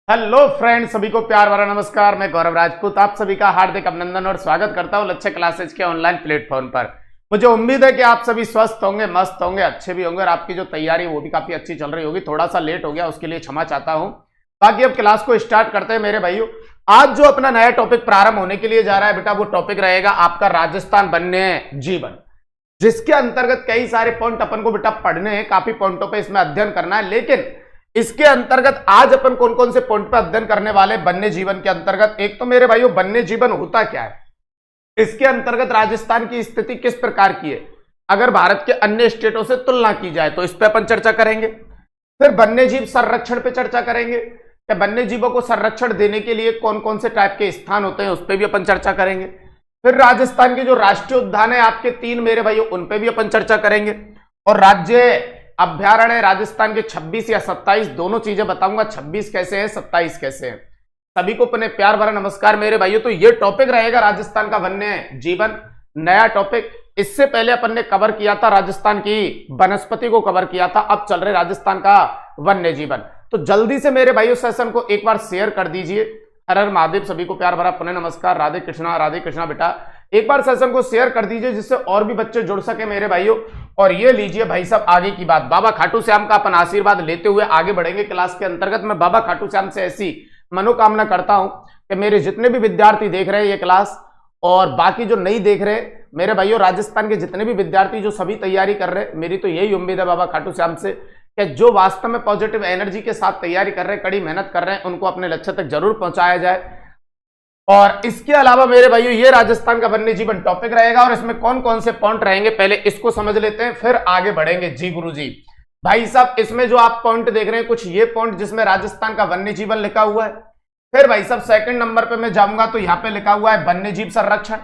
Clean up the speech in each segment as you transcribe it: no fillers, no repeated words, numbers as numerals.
Hello friends, सभी को प्यार भरा नमस्कार। मैं गौरव राजपूत आप सभी का हार्दिक अभिनंदन और स्वागत करता हूं लक्ष्य क्लासेज के ऑनलाइन प्लेटफॉर्म पर। मुझे उम्मीद है कि आप सभी स्वस्थ होंगे, मस्त होंगे, अच्छे भी होंगे और आपकी जो तैयारी वो भी काफी अच्छी चल रही होगी। थोड़ा सा लेट हो गया, उसके लिए क्षमा चाहता हूं। बाकी अब क्लास को स्टार्ट करते हैं मेरे भाइयों। आज जो अपना नया टॉपिक प्रारंभ होने के लिए जा रहा है बेटा, वो टॉपिक रहेगा आपका राजस्थान वन्य जीवन, जिसके अंतर्गत कई सारे पॉइंट अपन को बेटा पढ़ने हैं। काफी पॉइंटों पर इसमें अध्ययन करना है, लेकिन इसके अंतर्गत आज अपन कौन कौन से पॉइंट पर अध्ययन करने वाले वन्य जीवन के अंतर्गत। एक तो मेरे भाइयों वन्य जीवन होता क्या है, इसके अंतर्गत राजस्थान की स्थिति किस प्रकार की है, अगर भारत के अन्य स्टेटों से तुलना की जाए तो इस पर अपन चर्चा करेंगे। फिर वन्य जीव संरक्षण पे चर्चा करेंगे कि वन्य जीवों को संरक्षण देने के लिए कौन कौन से टाइप के स्थान होते हैं, उस पर भी अपन चर्चा करेंगे। फिर राजस्थान के जो राष्ट्रीय उद्यान है आपके 3 मेरे भाइयों, उन पर भी अपन चर्चा करेंगे। और राज्य अभ्यारण्य राजस्थान के 26 या 27 दोनों चीजें बताऊंगा। 26 कैसे है, 27 कैसे है। सभी को अपने प्यार भरा नमस्कार मेरे भाइयों। तो ये टॉपिक रहेगा राजस्थान का वन्य जीवन, नया टॉपिक। इससे पहले अपन ने कवर किया था राजस्थान की वनस्पति को कवर किया था, अब चल रहे राजस्थान का वन्य जीवन। तो जल्दी से मेरे भाइयों सेशन को एक बार शेयर कर दीजिए। हर हर महादेव, सभी को प्यार भरा पुनः नमस्कार। राधे कृष्णा बेटा, एक बार सेशन को शेयर कर दीजिए जिससे और भी बच्चे जुड़ सके मेरे भाइयों। और ये लीजिए भाई साहब आगे की बात, बाबा खाटू श्याम का अपन आशीर्वाद लेते हुए आगे बढ़ेंगे क्लास के अंतर्गत। मैं बाबा खाटू श्याम से ऐसी मनोकामना करता हूं कि मेरे जितने भी विद्यार्थी देख रहे हैं ये क्लास, और बाकी जो नहीं देख रहे मेरे भाइयों, राजस्थान के जितने भी विद्यार्थी जो सभी तैयारी कर रहे हैं, मेरी तो यही उम्मीद है बाबा खाटू श्याम से कि जो वास्तव में पॉजिटिव एनर्जी के साथ तैयारी कर रहे हैं, कड़ी मेहनत कर रहे हैं, उनको अपने लक्ष्य तक जरूर पहुंचाया जाए। और इसके अलावा मेरे भाइयों ये राजस्थान का वन्य जीवन टॉपिक रहेगा और इसमें कौन कौन से पॉइंट रहेंगे पहले इसको समझ लेते हैं, फिर आगे बढ़ेंगे। जी गुरुजी भाई साहब, इसमें जो आप पॉइंट देख रहे हैं कुछ ये पॉइंट जिसमें राजस्थान का वन्य जीवन लिखा हुआ है। फिर भाई साहब सेकंड नंबर पे मैं जाऊंगा तो यहाँ पे लिखा हुआ है वन्य जीव संरक्षण,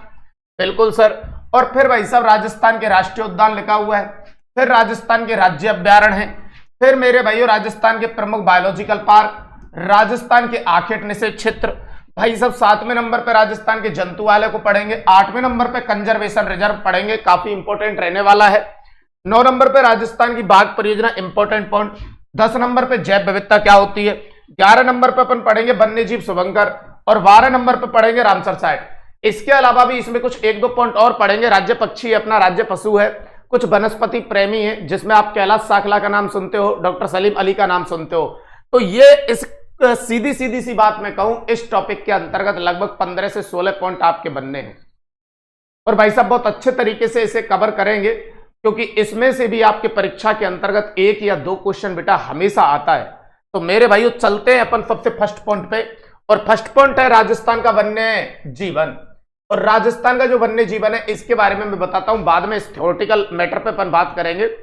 बिल्कुल सर। और फिर भाई साहब राजस्थान के राष्ट्रीय उद्यान लिखा हुआ है, फिर राजस्थान के राज्य अभ्यारण्य है, फिर मेरे भाइयों राजस्थान के प्रमुख बायोलॉजिकल पार्क, राजस्थान के आखेट निषेध क्षेत्र। भाई सब 7वें नंबर पे राजस्थान के जंतुआलय को पढ़ेंगे, 8वें नंबर पे कंजर्वेशन रिजर्व पढ़ेंगे, काफी इंपॉर्टेंट रहने वाला है। 9 नंबर पे राजस्थान की बाघ परियोजना, इंपॉर्टेंट पॉइंट। 10 नंबर पे जैव विविधता क्या होती है। 11 नंबर पे अपन पढ़ेंगे वन्य जीव शुभंकर और 12 नंबर पे पढ़ेंगे रामसर साइट। इसके अलावा भी इसमें कुछ 1-2 पॉइंट और पढ़ेंगे। राज्य पक्षी अपना राज्य पशु है, कुछ वनस्पति प्रेमी है जिसमें आप कैलाश साखला का नाम सुनते हो, डॉक्टर सलीम अली का नाम सुनते हो। तो ये इस सीधी सी बात मैं कहूं, इस टॉपिक के अंतर्गत लगभग 15 से 16 पॉइंट आपके बनने हैं। और भाई साहब बहुत अच्छे तरीके से इसे कवर करेंगे क्योंकि इसमें से भी आपके परीक्षा के अंतर्गत 1 या 2 क्वेश्चन बेटा हमेशा आता है। तो मेरे भाइयों चलते हैं अपन सबसे फर्स्ट पॉइंट पे, और फर्स्ट पॉइंट है राजस्थान का वन्य जीवन। और राजस्थान का जो वन्य जीवन है इसके बारे में मैं बताता हूं, बाद में इस थ्योरेटिकल मैटर पे अपन बात करेंगे।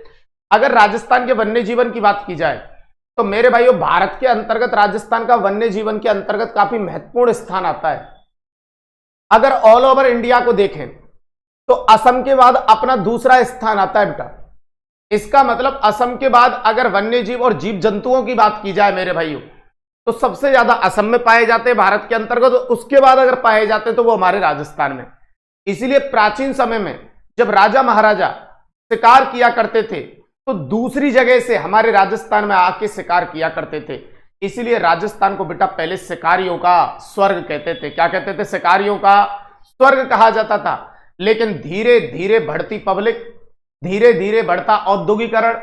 अगर राजस्थान के वन्य जीवन की बात की जाए तो मेरे भाइयों भारत के अंतर्गत राजस्थान का वन्य जीवन के अंतर्गत काफी महत्वपूर्ण स्थान आता है। अगर ऑल ओवर इंडिया को देखें तो असम के बाद अपना दूसरा स्थान आता है बेटा। इसका मतलब असम के बाद अगर वन्य जीव और जीव जंतुओं की बात की जाए मेरे भाइयों तो सबसे ज्यादा असम में पाए जाते हैं भारत के अंतर्गत, उसके बाद अगर पाए जाते तो वो हमारे राजस्थान में। इसीलिए प्राचीन समय में जब राजा महाराजा शिकार किया करते थे तो दूसरी जगह से हमारे राजस्थान में आके शिकार किया करते थे। इसीलिए राजस्थान को बेटा पहले शिकारियों का स्वर्ग कहते थे। क्या कहते थे? शिकारियों का स्वर्ग कहा जाता था। लेकिन धीरे धीरे बढ़ती पब्लिक, धीरे धीरे बढ़ता औद्योगिकरण,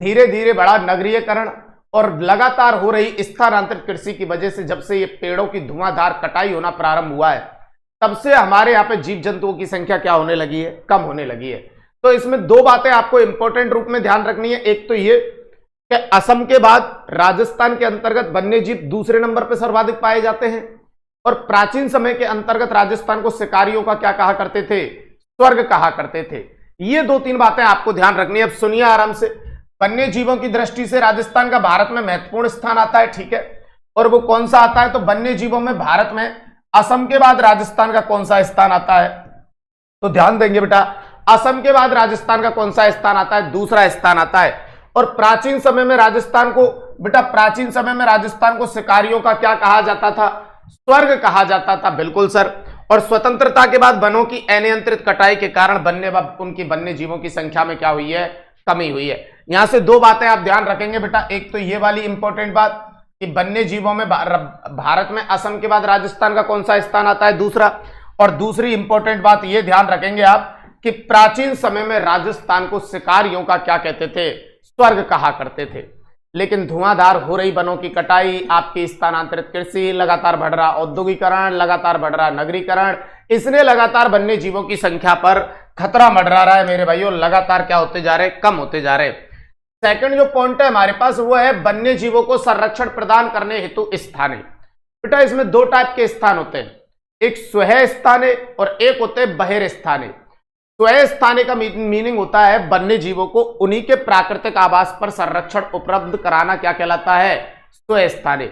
धीरे धीरे बढ़ा नगरीयकरण और लगातार हो रही स्थानांतरित कृषि की वजह से जब से ये पेड़ों की धुआंधार कटाई होना प्रारंभ हुआ है, तब से हमारे यहाँ पे जीव जंतुओं की संख्या क्या होने लगी है? कम होने लगी है। तो इसमें 2 बातें आपको इंपॉर्टेंट रूप में ध्यान रखनी है। एक तो ये कि असम के बाद राजस्थान के अंतर्गत वन्य जीव दूसरे नंबर पर सर्वाधिक पाए जाते हैं, और प्राचीन समय के अंतर्गत राजस्थान को शिकारियों का क्या कहा करते थे? स्वर्ग कहा करते थे। ये 2-3 बातें आपको ध्यान रखनी है। अब सुनिए आराम से। वन्य जीवों की दृष्टि से राजस्थान का भारत में महत्वपूर्ण स्थान आता है, ठीक है। और वो कौन सा आता है? तो वन्य जीवों में भारत में असम के बाद राजस्थान का कौन सा स्थान आता है? तो ध्यान देंगे बेटा, असम के बाद राजस्थान का कौन सा स्थान आता है? दूसरा स्थान आता है। और प्राचीन समय में राजस्थान को बेटा, प्राचीन समय में राजस्थान को शिकारियों का क्या कहा जाता था? स्वर्ग कहा जाता था, बिल्कुल सर। और स्वतंत्रता के बाद वनों की अनियंत्रित कटाई के कारण उनकी वन्य जीवों की संख्या में क्या हुई है? कमी हुई है। यहां से 2 बातें आप ध्यान रखेंगे बेटा। एक तो ये वाली इंपॉर्टेंट बात कि वन्य जीवों में भारत में असम के बाद राजस्थान का कौन सा स्थान आता है, दूसरा। और दूसरी इंपॉर्टेंट बात ये ध्यान रखेंगे आप कि प्राचीन समय में राजस्थान को शिकारियों का क्या कहते थे, स्वर्ग कहा करते थे। लेकिन धुआंधार हो रही वनों की कटाई, आपकी स्थानांतरित कृषि, लगातार बढ़ रहा औद्योगिकरण, लगातार बढ़ रहा नगरीकरण, इसने लगातार वन्य जीवों की संख्या पर खतरा मंडरा रहा है मेरे भाइयों। लगातार क्या होते जा रहे, कम होते जा रहे। सेकंड जो पॉइंट है हमारे पास वो है वन्य जीवों को संरक्षण प्रदान करने हेतु स्थान। बेटा इसमें दो टाइप के स्थान होते हैं, एक स्वह स्थाने और एक होते हैं बहिर स्थाने। स्वह स्थाने का मीनिंग होता है वन्य जीवों को उन्हीं के प्राकृतिक आवास पर संरक्षण उपलब्ध कराना, क्या कहलाता है, स्वह स्थाने।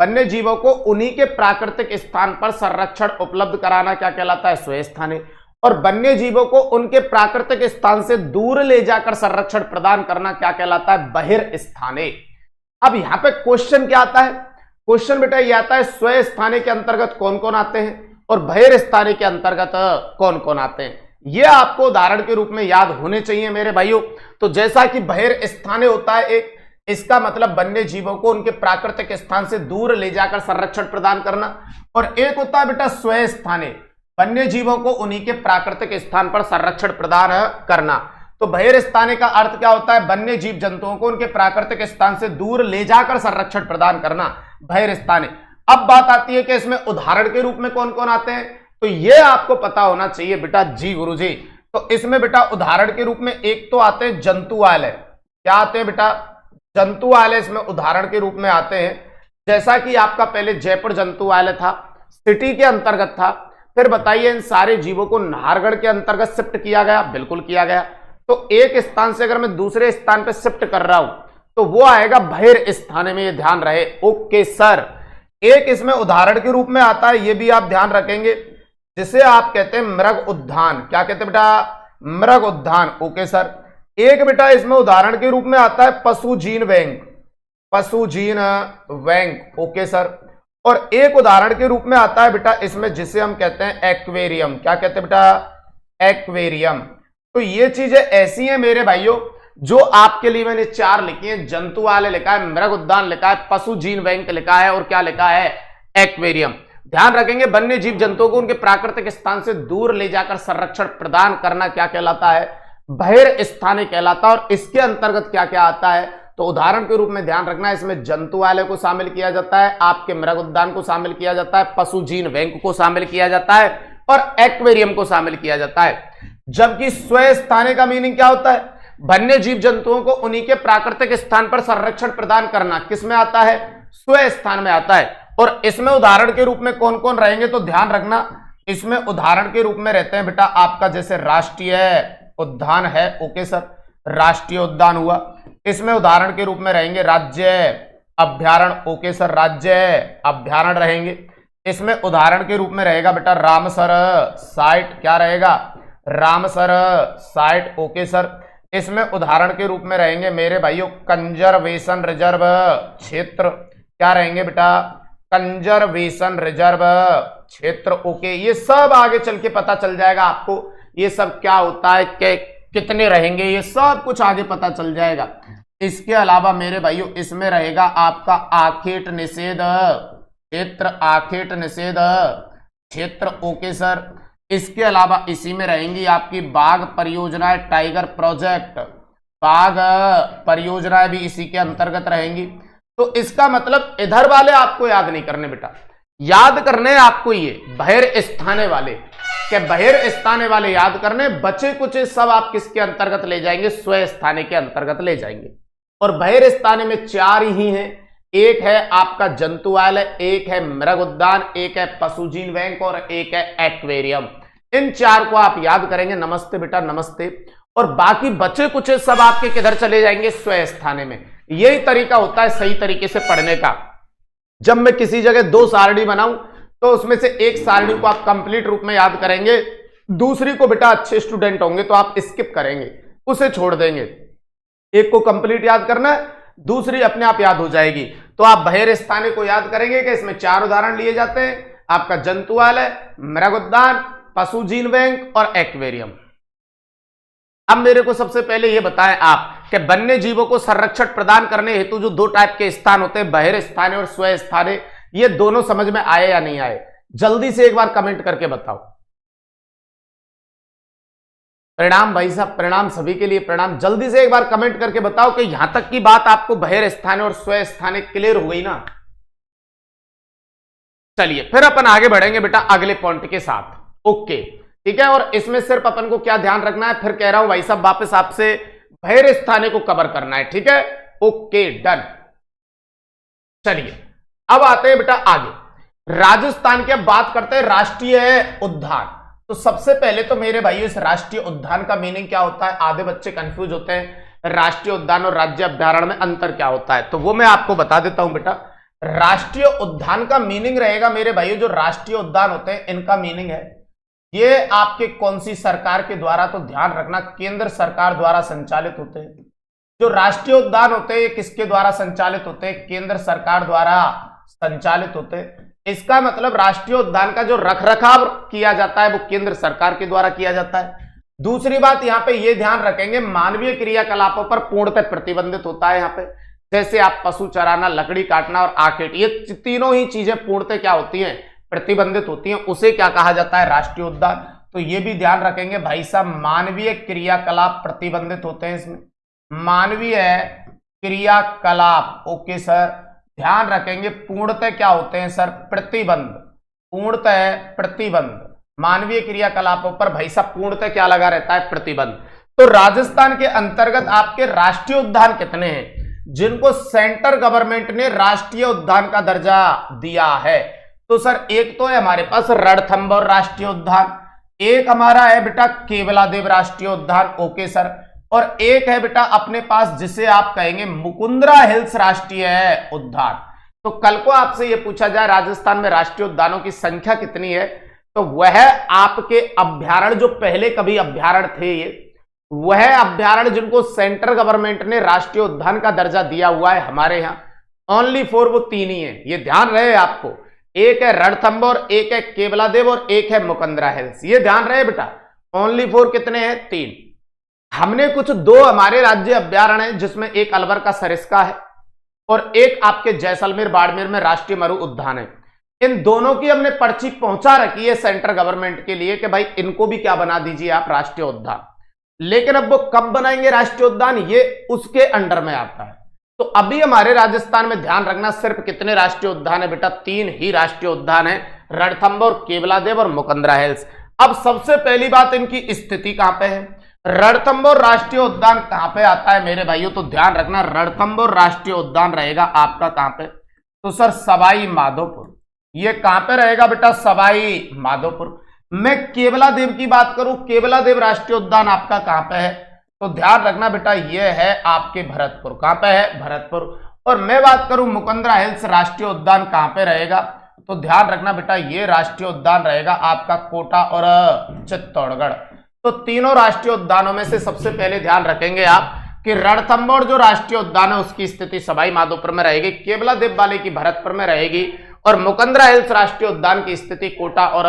वन्य जीवों को उन्हीं के प्राकृतिक स्थान पर संरक्षण उपलब्ध कराना क्या कहलाता है, स्वह स्थाने। और वन्य जीवों को उनके प्राकृतिक स्थान से दूर ले जाकर संरक्षण प्रदान करना क्या कहलाता है, बहिर स्थाने। अब यहां पे क्वेश्चन क्या आता है, क्वेश्चन बेटा ये आता है स्वह स्थाने के अंतर्गत कौन कौन आते हैं और बहिर स्थाने के अंतर्गत कौन कौन आते हैं। ये आपको उदाहरण के रूप में याद होने चाहिए मेरे भाइयों। तो जैसा कि बहिर स्थाने होता है एक, इसका मतलब वन्य जीवों को उनके प्राकृतिक स्थान से दूर ले जाकर संरक्षण प्रदान करना, और एक होता है बेटा स्वह स्थाने, वन्य जीवों को उन्हीं के प्राकृतिक स्थान पर संरक्षण प्रदान करना। तो बहिर स्थाने का अर्थ क्या होता है, वन्य जीव जंतुओं को उनके प्राकृतिक स्थान से दूर ले जाकर संरक्षण प्रदान करना, बहिर स्थाने। अब बात आती है कि इसमें उदाहरण के रूप में कौन कौन आते हैं, तो ये आपको पता होना चाहिए बेटा जी गुरुजी। तो इसमें बेटा उदाहरण के रूप में एक तो आते हैं जंतुआलय। क्या आते हैं बेटा, जंतुआलय इसमें उदाहरण के रूप में आते हैं। जैसा कि आपका पहले जयपुर जंतुआलय था, सिटी के अंतर्गत था, फिर बताइए इन सारे जीवों को नाहरगढ़ के अंतर्गत शिफ्ट किया गया, बिल्कुल किया गया। तो एक स्थान से अगर मैं दूसरे स्थान पर शिफ्ट कर रहा हूं तो वो आएगा बहिर स्थाने में, ये ध्यान रहे। ओके सर, एक इसमें उदाहरण के रूप में आता है, ये भी आप ध्यान रखेंगे, जिसे आप कहते हैं मृग उद्यान। क्या कहते हैं बेटा, मृग उद्यान। Okay sir. एक बेटा इसमें उदाहरण के रूप में आता है पशु जीन बैंक, पशु जीन बैंक। Okay sir. और एक उदाहरण के रूप में आता है बेटा इसमें जिसे हम कहते हैं एक्वेरियम। क्या कहते हैं बेटा, एक्वेरियम। तो ये चीजें ऐसी हैं मेरे भाइयों जो आपके लिए मैंने चार लिखी हैं, जंतुआलय लिखा है, मृग उद्यान लिखा है, पशु जीन बैंक लिखा है, और क्या लिखा है, एक्वेरियम। ध्यान रखेंगे वन्य जीव जंतुओं को उनके प्राकृतिक स्थान से दूर ले जाकर संरक्षण प्रदान करना क्या कहलाता है, बहिर स्थाने कहलाता है। और इसके अंतर्गत क्या क्या आता है, तो उदाहरण के रूप में ध्यान रखना है, इसमें जंतुआलय को शामिल किया जाता है, आपके मृग उद्यान को शामिल किया जाता है, पशु जीन बैंक को शामिल किया जाता है, और एक्वेरियम को शामिल किया जाता है। जबकि स्वह स्थाने का मीनिंग क्या होता है, वन्य जीव जंतुओं को उन्हीं के प्राकृतिक स्थान पर संरक्षण प्रदान करना, किसमें आता है, स्वह स्थान में आता है। और इसमें उदाहरण के रूप में कौन कौन रहेंगे, तो ध्यान रखना, इसमें उदाहरण के रूप में रहते हैं बेटा आपका जैसे राष्ट्रीय उद्यान है। ओके सर, राष्ट्रीय उद्यान हुआ। इसमें उदाहरण के रूप में रहेंगे राज्य अभ्यारण्य। ओके सर, राज्य अभ्यारण्य रहेंगे। इसमें उदाहरण के रूप में रहेगा बेटा रामसर साइट। क्या रहेगा, रामसर साइट। Okay sir. इसमें उदाहरण के रूप में रहेंगे मेरे भाइयों कंजर्वेशन रिजर्व क्षेत्र। क्या रहेंगे बेटा, कंजर्वेशन रिजर्व क्षेत्र। ओके, ये सब आगे चल के पता चल जाएगा आपको, ये सब क्या होता है, कितने रहेंगे, ये सब कुछ आगे पता चल जाएगा। इसके अलावा मेरे भाइयों इसमें रहेगा आपका आखेट निषेध क्षेत्र, आखेट निषेध क्षेत्र। Okay sir. इसके अलावा इसी में रहेंगी आपकी बाघ परियोजनाएं, टाइगर प्रोजेक्ट, बाघ परियोजनाएं भी इसी के अंतर्गत रहेंगी। तो इसका मतलब इधर वाले आपको याद नहीं करने बेटा, याद करने आपको ये बहिर स्थाने वाले, क्या बहिर स्थाने वाले याद करने, बचे कुछ सब आप किसके अंतर्गत ले जाएंगे, स्वह स्थाने के अंतर्गत ले जाएंगे। और बहिर स्थाने में चार ही हैं, एक है आपका जंतुआलय, एक है मृग उद्यान, एक है पशु जीन बैंक, और एक है एक्वेरियम। इन चार को आप याद करेंगे। नमस्ते बेटा, नमस्ते। और बाकी बचे कुछ सब आपके किधर चले जाएंगे, स्वह स्थाने में। यही तरीका होता है सही तरीके से पढ़ने का। जब मैं किसी जगह दो सारणी बनाऊं तो उसमें से एक सारणी को आप कंप्लीट रूप में याद करेंगे, दूसरी को बेटा अच्छे स्टूडेंट होंगे तो आप स्किप करेंगे, उसे छोड़ देंगे। एक को कंप्लीट याद करना है, दूसरी अपने आप याद हो जाएगी। तो आप बहिर स्थाने को याद करेंगे कि इसमें चार उदाहरण लिए जाते हैं, आपका जंतुआलय, मृग उद्यान, पशु जीन बैंक और एक्वेरियम। अब मेरे को सबसे पहले ये बताएं आप कि वन्य जीवों को संरक्षण प्रदान करने हेतु जो दो टाइप के स्थान होते हैं, बहिर स्थानीय और स्व स्थानीय, ये दोनों समझ में आए या नहीं आए? जल्दी से एक बार कमेंट करके बताओ। प्रणाम भाई साहब, प्रणाम सभी के लिए, प्रणाम। जल्दी से एक बार कमेंट करके बताओ कि यहां तक की बात आपको बहिर स्थानीय और स्व स्थानीय क्लियर हो गई ना? चलिए फिर अपन आगे बढ़ेंगे बेटा अगले पॉइंट के साथ। ओके ठीक है, और इसमें सिर्फ अपन को क्या ध्यान रखना है, फिर कह रहा हूं भाई साहब वापस आपसे बहिर स्थानीय को कवर करना है, ठीक है? Okay done. चलिए अब आते हैं बेटा आगे, राजस्थान की अब बात करते हैं राष्ट्रीय उद्यान। तो सबसे पहले तो मेरे भाइयों इस राष्ट्रीय उद्यान का मीनिंग क्या होता है? आधे बच्चे कंफ्यूज होते हैं राष्ट्रीय उद्यान और राज्य अभ्यारण्य में अंतर क्या होता है, तो वो मैं आपको बता देता हूं बेटा। राष्ट्रीय उद्यान का मीनिंग रहेगा मेरे भाइयों, जो राष्ट्रीय उद्यान होते हैं इनका मीनिंग है ये आपके कौन सी सरकार के द्वारा, तो ध्यान रखना केंद्र सरकार द्वारा संचालित होते हैं। जो राष्ट्रीय उद्यान होते हैं ये किसके द्वारा संचालित होते हैं? केंद्र सरकार द्वारा संचालित होते हैं। इसका मतलब राष्ट्रीय उद्यान का जो रखरखाव किया जाता है वो केंद्र सरकार के द्वारा किया जाता है। दूसरी बात यहां पे ये ध्यान रखेंगे, मानवीय क्रियाकलापों पर पूर्णतः प्रतिबंधित होता है। यहां पे जैसे आप पशु चराना, लकड़ी काटना और आखेट, ये तीनों ही चीजें पूर्णतः क्या होती हैं? प्रतिबंधित होती हैं। उसे क्या कहा जाता है? राष्ट्रीय उद्यान। तो ये भी ध्यान रखेंगे भाई साहब, मानवीय क्रियाकलाप प्रतिबंधित होते हैं इसमें, मानवीय क्रियाकलाप। ओके सर, ध्यान रखेंगे पूर्णतः क्या होते हैं सर? प्रतिबंध। पूर्णतः प्रतिबंध, मानवीय क्रियाकलापों पर भाई साहब पूर्णतः क्या लगा रहता है? प्रतिबंध। तो राजस्थान के अंतर्गत आपके राष्ट्रीय उद्यान कितने हैं जिनको सेंट्रल गवर्नमेंट ने राष्ट्रीय उद्यान का दर्जा दिया है? तो सर एक तो है हमारे पास रणथंभौर राष्ट्रीय उद्यान, एक हमारा है बेटा केवलादेव राष्ट्रीय उद्यान। ओके सर, और एक है बेटा अपने पास जिसे आप कहेंगे मुकुंदरा हिल्स राष्ट्रीय उद्यान। तो कल को आपसे यह पूछा जाए राजस्थान में राष्ट्रीय उद्यानों की संख्या कितनी है, तो वह आपके अभ्यारण्य जो पहले कभी अभ्यारण्य थे, ये वह अभ्यारण्य जिनको सेंट्रल गवर्नमेंट ने राष्ट्रीय उद्यान का दर्जा दिया हुआ है हमारे यहां ओनली 4, वो 3 ही है। ये ध्यान रहे आपको, एक है रणथंभौर, एक है केवलादेव और एक है मुकुंदरा हिल्स। ये ध्यान रहे बेटा, ओनली 4 कितने हैं? 3। हमने कुछ 2 हमारे राज्य अभ्यारण्य हैं जिसमें एक अलवर का सरिस्का है और एक आपके जैसलमेर बाड़मेर में राष्ट्रीय मरु उद्यान है। इन दोनों की हमने पर्ची पहुंचा रखी है सेंट्रल गवर्नमेंट के लिए कि भाई इनको भी क्या बना दीजिए आप? राष्ट्रीय उद्यान। लेकिन अब वो कब बनाएंगे राष्ट्रीय उद्यान, ये उसके अंडर में आता है। तो अभी हमारे राजस्थान में ध्यान रखना सिर्फ कितने राष्ट्रीय उद्यान है बेटा? 3 ही राष्ट्रीय उद्यान है, रणथंभौर, केवलादेव और मुकुंदरा हिल्स। अब सबसे पहली बात, इनकी स्थिति कहां पे है? रणथंभौर राष्ट्रीय उद्यान कहां पे आता है मेरे भाइयों? तो ध्यान रखना रणथंभौर राष्ट्रीय उद्यान रहेगा आपका कहां पे? तो सर सवाई माधोपुर। ये कहां पे रहेगा बेटा? सवाई माधोपुर। मैं केवलादेव की बात करूं, केवलादेव राष्ट्रीय उद्यान आपका कहां पे है? तो ध्यान रखना बेटा ये है आपके भरतपुर। कहां पे है? भरतपुर। और मैं बात करूं मुकुंदरा हिल्स राष्ट्रीय उद्यान कहां पे रहेगा? तो ध्यान रखना बेटा ये राष्ट्रीय उद्यान रहेगा आपका कोटा और चित्तौड़गढ़। तो तीनों राष्ट्रीय उद्यानों में से सबसे पहले ध्यान रखेंगे आप कि रणथंभौर जो राष्ट्रीय उद्यान है उसकी स्थिति सवाई माधोपुर में रहेगी, केवलादेव वाले की भरतपुर में रहेगी और मुकुंदरा हिल्स राष्ट्रीय उद्यान की स्थिति कोटा और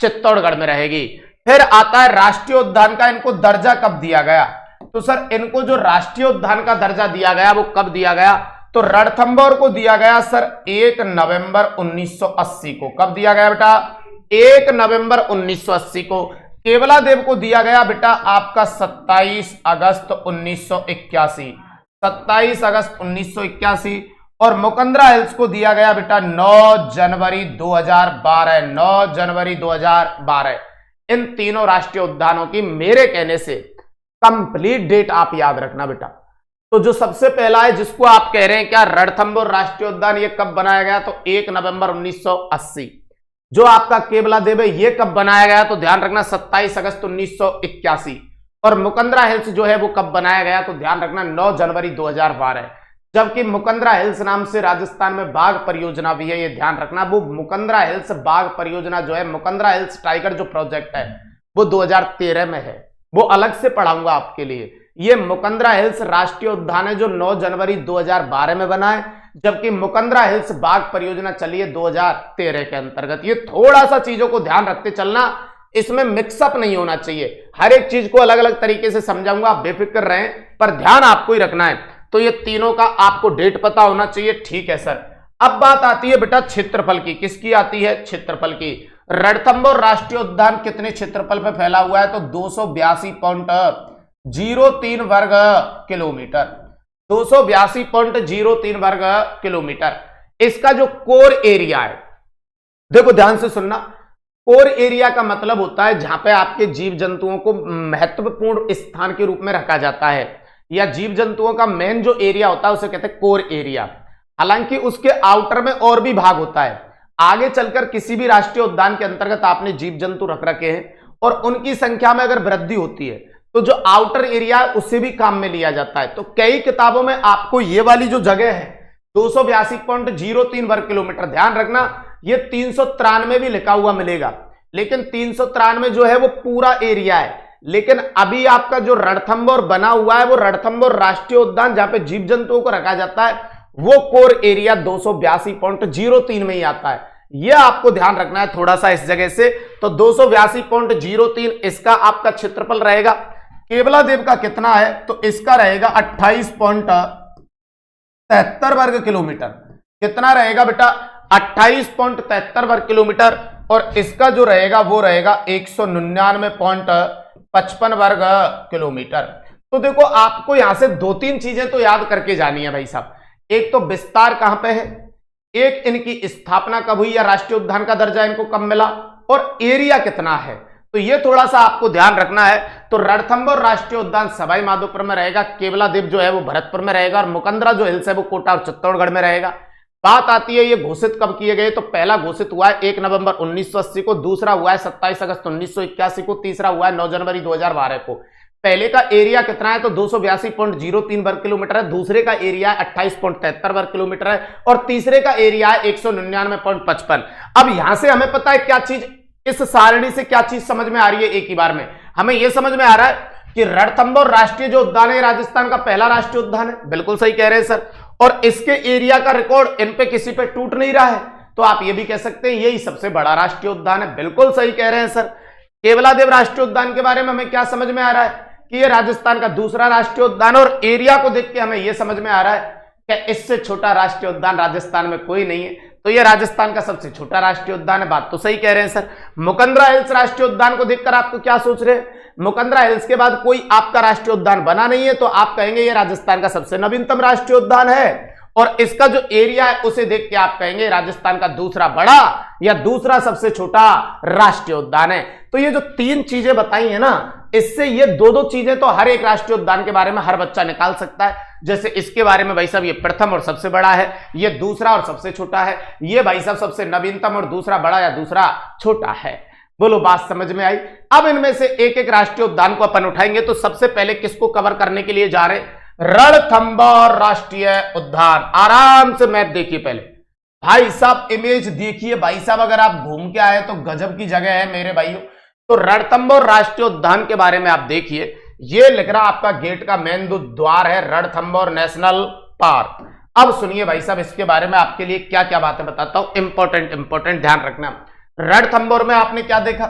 चित्तौड़गढ़ में रहेगी। फिर आता है राष्ट्रीय उद्यान का इनको दर्जा कब दिया गया? तो सर इनको जो राष्ट्रीय उद्यान का दर्जा दिया गया वो कब दिया गया? तो रणथंभौर को दिया गया सर 1 नवंबर 1980 को। कब दिया गया बेटा? 1 नवंबर 1980 को। केवलादेव को दिया गया बेटा आपका 27 अगस्त 1981, 27 अगस्त 1981। और मुकुंदरा हिल्स को दिया गया बेटा 9 जनवरी 2012, 9 जनवरी 2012। इन तीनों राष्ट्रीय उद्यानों की मेरे कहने से कंप्लीट डेट आप याद रखना बेटा। तो जो सबसे पहला है जिसको आप कह रहे हैं क्या रणथंभौर राष्ट्रीय उद्यान, ये कब बनाया गया? तो 1 नवंबर 1980। जो आपका केवलादेव है ये कब बनाया गया? तो ध्यान रखना 27 अगस्त 1981। और मुकुंदरा हिल्स जो है वो कब बनाया गया? तो ध्यान रखना 9 जनवरी 2012। जबकि मुकुंदरा हिल्स नाम से राजस्थान में बाघ परियोजना भी है, ये ध्यान रखना। वो मुकुंदरा हिल्स बाघ परियोजना जो है, मुकुंदरा हिल्स टाइगर जो प्रोजेक्ट है वो 2013 में है, वो अलग से पढ़ाऊंगा आपके लिए। ये मुकुंदरा हिल्स राष्ट्रीय उद्यान है जो 9 जनवरी 2012 में बना है, जबकि मुकुंदरा हिल्स बाघ परियोजना चली है 2013 के अंतर्गत। ये थोड़ा सा चीजों को ध्यान रखते चलना, इसमें मिक्सअप नहीं होना चाहिए। हर एक चीज को अलग अलग तरीके से समझाऊंगा, आप बेफिक्र रहें, पर ध्यान आपको ही रखना है। तो ये तीनों का आपको डेट पता होना चाहिए, ठीक है सर। अब बात आती है बेटा क्षेत्रफल की। किसकी आती है? क्षेत्रफल की। रणथंभौर राष्ट्रीय उद्यान कितने क्षेत्रफल पे फैला हुआ है? तो 282.03 वर्ग किलोमीटर। 282.03 वर्ग किलोमीटर। इसका जो कोर एरिया है, देखो ध्यान से सुनना, कोर एरिया का मतलब होता है जहां पे आपके जीव जंतुओं को महत्वपूर्ण स्थान के रूप में रखा जाता है, या जीव जंतुओं का मेन जो एरिया होता है उसे कहते हैं कोर एरिया। हालांकि उसके आउटर में और भी भाग होता है। आगे चलकर किसी भी राष्ट्रीय उद्यान के अंतर्गत आपने जीव जंतु रख रखे हैं और उनकी संख्या में अगर वृद्धि होती है तो जो आउटर एरिया है उसे भी काम में लिया जाता है। तो कई किताबों में आपको ये वाली जो जगह है 282.03 वर्ग किलोमीटर, ध्यान रखना ये 393 भी लिखा हुआ मिलेगा, लेकिन 393 जो है वो पूरा एरिया है। लेकिन अभी आपका जो रणथंभौर बना हुआ है वो रणथंभौर राष्ट्रीय उद्यान जहां पे जीव जंतुओं को रखा जाता है वो कोर एरिया 282.03 में ही आता है। यह आपको ध्यान रखना है थोड़ा सा इस जगह से। तो 282.03 इसका आपका क्षेत्रफल रहेगा। केवलादेव का कितना है? तो इसका रहेगा 28.73 वर्ग किलोमीटर। कितना रहेगा बेटा? 28.73 वर्ग किलोमीटर। और इसका जो रहेगा वो रहेगा 199.55 वर्ग किलोमीटर। तो देखो आपको यहां से दो तीन चीजें तो याद करके जानी है भाई साहब। एक तो विस्तार कहां पे है, एक इनकी स्थापना कब हुई या राष्ट्रीय उद्यान का दर्जा इनको कब मिला, और एरिया कितना है। तो ये थोड़ा सा आपको ध्यान रखना है। तो रणथंभौर राष्ट्रीय उद्यान सवाई माधोपुर में रहेगा, केवलादेव जो है वो भरतपुर में रहेगा, और मुकंदरा जो हिल्स है वो कोटा और चित्तौड़गढ़ में रहेगा। बात आती है ये घोषित कब किए गए, तो पहला घोषित हुआ है 1 नवंबर 1980 को, दूसरा हुआ है 27 अगस्त 1981 को, तीसरा हुआ है 9 जनवरी 2012 को। पहले का एरिया कितना है? तो 282.03 वर्ग किलोमीटर है, दूसरे का एरिया 28.73 वर्ग किलोमीटर है, और तीसरे का एरिया है 199.55। अब यहां से हमें पता है क्या चीज, इस सारणी से क्या चीज समझ में आ रही है एक ही बार में? हमें यह समझ में आ रहा है कि रणथंभौर राष्ट्रीय जो उद्यान है राजस्थान का पहला राष्ट्रीय उद्यान है। बिल्कुल सही कह रहे हैं सर। और इसके एरिया का रिकॉर्ड इन पे किसी पे टूट नहीं रहा है, तो आप ये भी कह सकते हैं यही सबसे बड़ा राष्ट्रीय उद्यान है। बिल्कुल सही कह रहे हैं सर। केवलादेव राष्ट्रीय उद्यान के बारे में हमें क्या समझ में आ रहा है कि ये राजस्थान का दूसरा राष्ट्रीय उद्यान, और एरिया को देख के हमें यह समझ में आ रहा है कि इससे छोटा राष्ट्रीय उद्यान राजस्थान में कोई नहीं है, तो यह राजस्थान का सबसे छोटा राष्ट्रीय उद्यान है। बात तो सही कह रहे हैं सर। मुकंदरा हिल्स राष्ट्रीय उद्यान को देखकर आपको क्या सोच रहे हैं? मुकंदरा हिल्स के बाद कोई आपका राष्ट्रीय उद्यान बना नहीं है, तो आप कहेंगे यह राजस्थान का सबसे नवीनतम राष्ट्रीय उद्यान है, और इसका जो एरिया है उसे देख के आप कहेंगे राजस्थान का दूसरा बड़ा या दूसरा सबसे छोटा राष्ट्रीय उद्यान है। तो ये जो तीन चीजें बताई है ना, इससे ये दो चीजें तो हर एक राष्ट्रीय उद्यान के बारे में हर बच्चा निकाल सकता है। जैसे इसके बारे में भाई साहब ये प्रथम और सबसे बड़ा है, ये दूसरा और सबसे छोटा है, ये भाई साहब सबसे नवीनतम और दूसरा बड़ा या दूसरा छोटा है। बोलो बात समझ में आई? अब इनमें से एक एक राष्ट्रीय उद्यान को अपन उठाएंगे। तो सबसे पहले किसको कवर करने के लिए जा रहे? रणथंभौर राष्ट्रीय उद्यान। आराम से मैप देखिए पहले भाई साहब, इमेज देखिए भाई साहब। अगर आप घूम के आए तो गजब की जगह है मेरे भाइयों। तो रणथंभौर राष्ट्रीय उद्यान के बारे में आप देखिए, ये लिख रहा आपका गेट का मेन द्वार है रणथंभौर नेशनल पार्क। अब सुनिए भाई साहब, इसके बारे में आपके लिए क्या क्या बातें बताता हूं, इंपॉर्टेंट ध्यान रखना। रणथंभौर में आपने क्या देखा?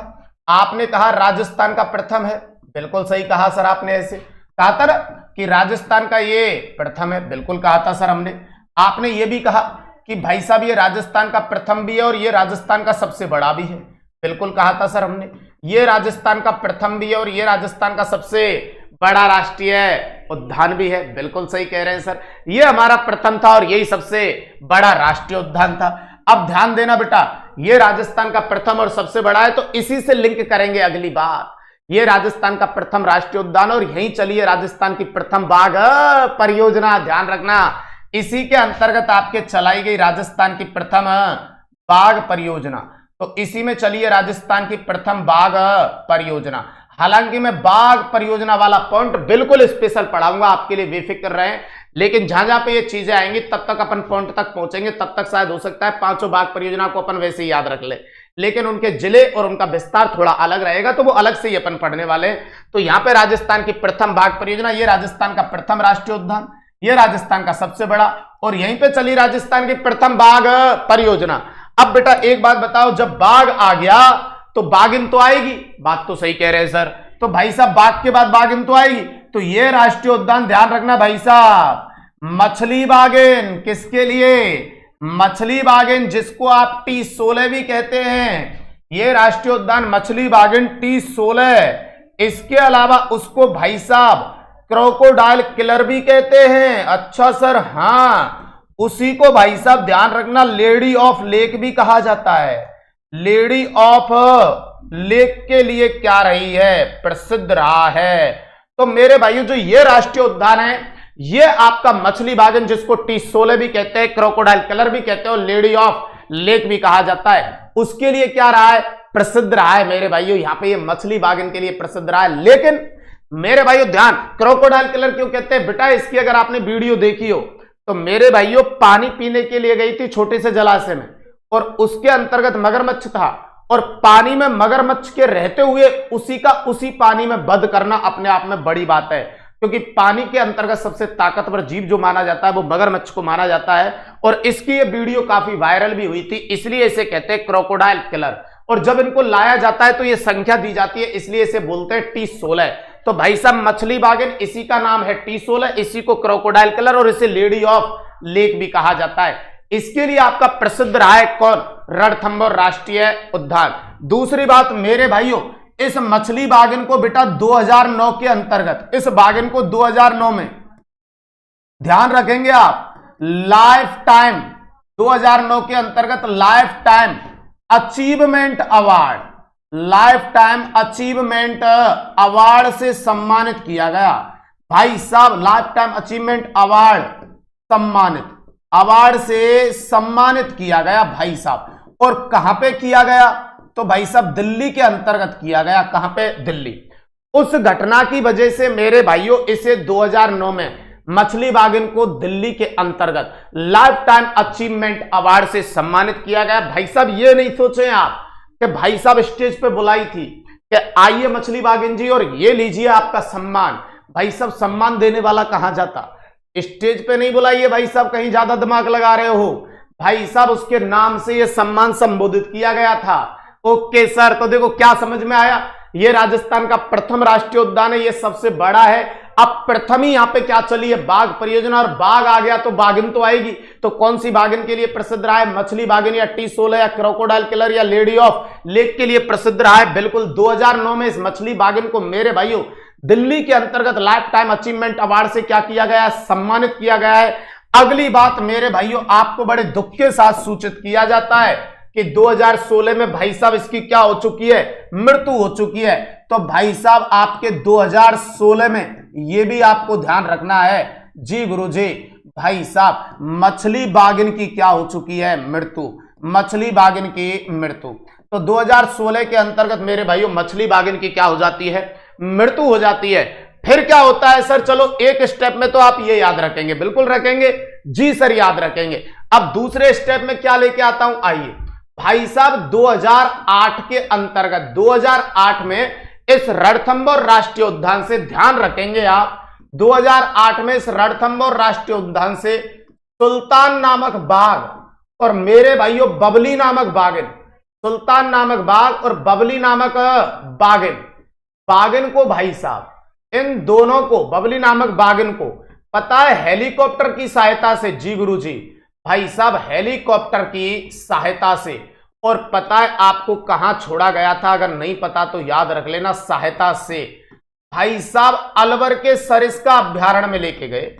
आपने कहा राजस्थान का प्रथम है। बिल्कुल सही कहा सर आपने। ऐसे कहा था ना कि राजस्थान का ये प्रथम है, बिल्कुल कहा था सर हमने। आपने ये भी कहा कि भाई साहब ये राजस्थान का प्रथम भी है और ये राजस्थान का सबसे बड़ा भी है, बिल्कुल कहा था सर हमने। ये राजस्थान का प्रथम भी है और ये राजस्थान का सबसे बड़ा राष्ट्रीय उद्यान भी है, बिल्कुल सही कह रहे हैं सर। ये हमारा प्रथम था और यही सबसे बड़ा राष्ट्रीय उद्यान था। अब ध्यान देना बेटा, ये राजस्थान का प्रथम और सबसे बड़ा है, तो इसी से लिंक करेंगे अगली बात। ये राजस्थान का प्रथम राष्ट्रीय उद्यान और यहीं चलिए राजस्थान की प्रथम बाघ परियोजना। ध्यान रखना, इसी के अंतर्गत आपके चलाई गई राजस्थान की प्रथम बाघ परियोजना। तो इसी में चलिए राजस्थान की प्रथम बाघ परियोजना। हालांकि मैं बाघ परियोजना वाला पॉइंट बिल्कुल स्पेशल पढ़ाऊंगा आपके लिए, बेफिक्र रहें। लेकिन जहां जहां पे ये चीजें आएंगी तब तक अपन पॉइंट तक पहुंचेंगे, तब तक शायद हो सकता है पांचों बाघ परियोजना को अपन वैसे ही याद रख ले, लेकिन उनके जिले और उनका विस्तार थोड़ा अलग रहेगा, तो वो अलग से ही अपन पढ़ने वाले हैं। तो यहाँ पे राजस्थान की प्रथम बाघ परियोजना, ये राजस्थान का प्रथम राष्ट्रीय उद्यान, ये राजस्थान का सबसे बड़ा, और यहीं पे चली राजस्थान की प्रथम बाघ परियोजना। अब बेटा एक बात बताओ, जब बाघ आ गया तो बाघिन तो आएगी, बात तो सही कह रहे हैं सर। तो भाई साहब बाघ के बाद बाघिन तो आएगी, तो ये राष्ट्रीय उद्यान ध्यान रखना भाई साहब, मछली बाघिन। किसके लिए? मछली बाघिन, जिसको आप T16 भी कहते हैं। ये राष्ट्रीय उद्यान मछली बाघिन T16। इसके अलावा उसको भाई साहब क्रोकोडाइल किलर भी कहते हैं। अच्छा सर, हाँ, उसी को भाई साहब ध्यान रखना लेडी ऑफ लेक भी कहा जाता है। लेडी ऑफ लेक के लिए क्या रही है? प्रसिद्ध रहा है। तो मेरे भाइयों, जो ये राष्ट्रीय उद्यान है, ये आपका मछली बाघिन, जिसको T16 भी कहते हैं, क्रोकोडाइल किलर भी कहते हैं और लेडी ऑफ लेक भी कहा जाता है, उसके लिए क्या रहा है? प्रसिद्ध रहा है मेरे भाइयों। यहां पे ये मछली बाघिन के लिए प्रसिद्ध रहा है। लेकिन मेरे भाइयों ध्यान, क्रोकोडाइल किलर क्यों कहते हैं? बेटा इसकी अगर आपने वीडियो देखी हो तो मेरे भाइयों पानी पीने के लिए गई थी छोटे से जलाशय में, और उसके अंतर्गत मगरमच्छ था, और पानी में मगरमच्छ के रहते हुए उसी पानी में वध करना अपने आप में बड़ी बात है, क्योंकि पानी के अंतर्गत सबसे ताकतवर जीव जो माना जाता है वो मगरमच्छ को माना जाता है। और इसकी ये वीडियो काफी वायरल भी हुई थी, इसलिए इसे कहते हैं क्रोकोडाइल किलर। और जब इनको लाया जाता है तो ये संख्या दी जाती है, इसलिए इसे बोलते हैं T16। तो भाई साहब मछली बाघिन, इसी का नाम है T16, इसी को क्रोकोडाइल किलर और इसे लेडी ऑफ लेक भी कहा जाता है। इसके लिए आपका प्रसिद्ध रहा है कौन? रणथंभौर राष्ट्रीय उद्यान। दूसरी बात मेरे भाइयों, इस मछली बाघिन को बेटा 2009 के अंतर्गत, इस बाघिन को 2009 में ध्यान रखेंगे आप, लाइफ टाइम 2009 के अंतर्गत life time achievement award, life time achievement award से सम्मानित किया गया। भाई साहब life time achievement award award से सम्मानित किया गया भाई साहब। और कहां पे किया गया? तो भाई साहब दिल्ली के अंतर्गत किया गया। कहां पे? दिल्ली। उस घटना की वजह से मेरे भाइयों इसे 2009 में मछली बाघिन को दिल्ली के अंतर्गत लाइफ टाइम अचीवमेंट अवार्ड से सम्मानित किया गया। भाई साहब ये नहीं सोचें आप कि भाई साहब स्टेज पे बुलाई थी कि आइए मछली बाघिन जी और ये लीजिए आपका सम्मान। भाई साहब सम्मान देने वाला कहां जाता? स्टेज पे नहीं बुलाइए भाई साहब, कहीं ज्यादा दिमाग लगा रहे हो। भाई साहब उसके नाम से ये सम्मान संबोधित किया गया था। ओके सर, तो देखो क्या समझ में आया? ये राजस्थान का प्रथम राष्ट्रीय उद्यान है, ये सबसे बड़ा है। अब प्रथम ही यहां पे क्या चली है? बाघ परियोजना, और बाघ आ गया तो बाघिन तो आएगी। तो कौन सी बाघिन के लिए प्रसिद्ध रहा है? मछली बाघिन या T16 या क्रोकोडाइल किलर या लेडी ऑफ लेक के लिए प्रसिद्ध रहा है। बिल्कुल 2009 में इस मछली बाघिन को मेरे भाइयों दिल्ली के अंतर्गत लाइफ टाइम अचीवमेंट अवार्ड से क्या किया गया? सम्मानित किया गया है। अगली बात मेरे भाइयों आपको बड़े दुख के साथ सूचित किया जाता है कि 2016 में भाई साहब इसकी क्या हो चुकी है? मृत्यु हो चुकी है। तो भाई साहब आपके 2016 में ये भी आपको ध्यान रखना है जी गुरुजी। भाई साहब मछली बाघिन की क्या हो चुकी है? मृत्यु। मछली बाघिन की मृत्यु। तो 2016 के अंतर्गत मेरे भाइयों मछली बाघिन की क्या हो जाती है? मृत्यु हो जाती है। फिर क्या होता है सर? चलो एक स्टेप में तो आप ये याद रखेंगे, बिल्कुल रखेंगे जी सर, याद रखेंगे। अब दूसरे स्टेप में क्या लेके आता हूं, आइए। भाई साहब 2008 के अंतर्गत 2008 में इस रणथंभौर राष्ट्रीय उद्यान से ध्यान रखेंगे आप, 2008 में इस रणथंभौर राष्ट्रीय उद्यान से सुल्तान नामक बाघ और मेरे भाइयों बबली नामक बाघिन, सुल्तान नामक बाघ और बबली नामक बाघिन को भाई साहब इन दोनों को, बबली नामक बाघिन को पता है हेलीकॉप्टर की सहायता से, जी गुरुजी, भाई साहब हेलीकॉप्टर की सहायता से, और पता है आपको कहां छोड़ा गया था? अगर नहीं पता तो याद रख लेना, सहायता से भाई साहब अलवर के सरिस्का अभ्यारण्य में लेके गए।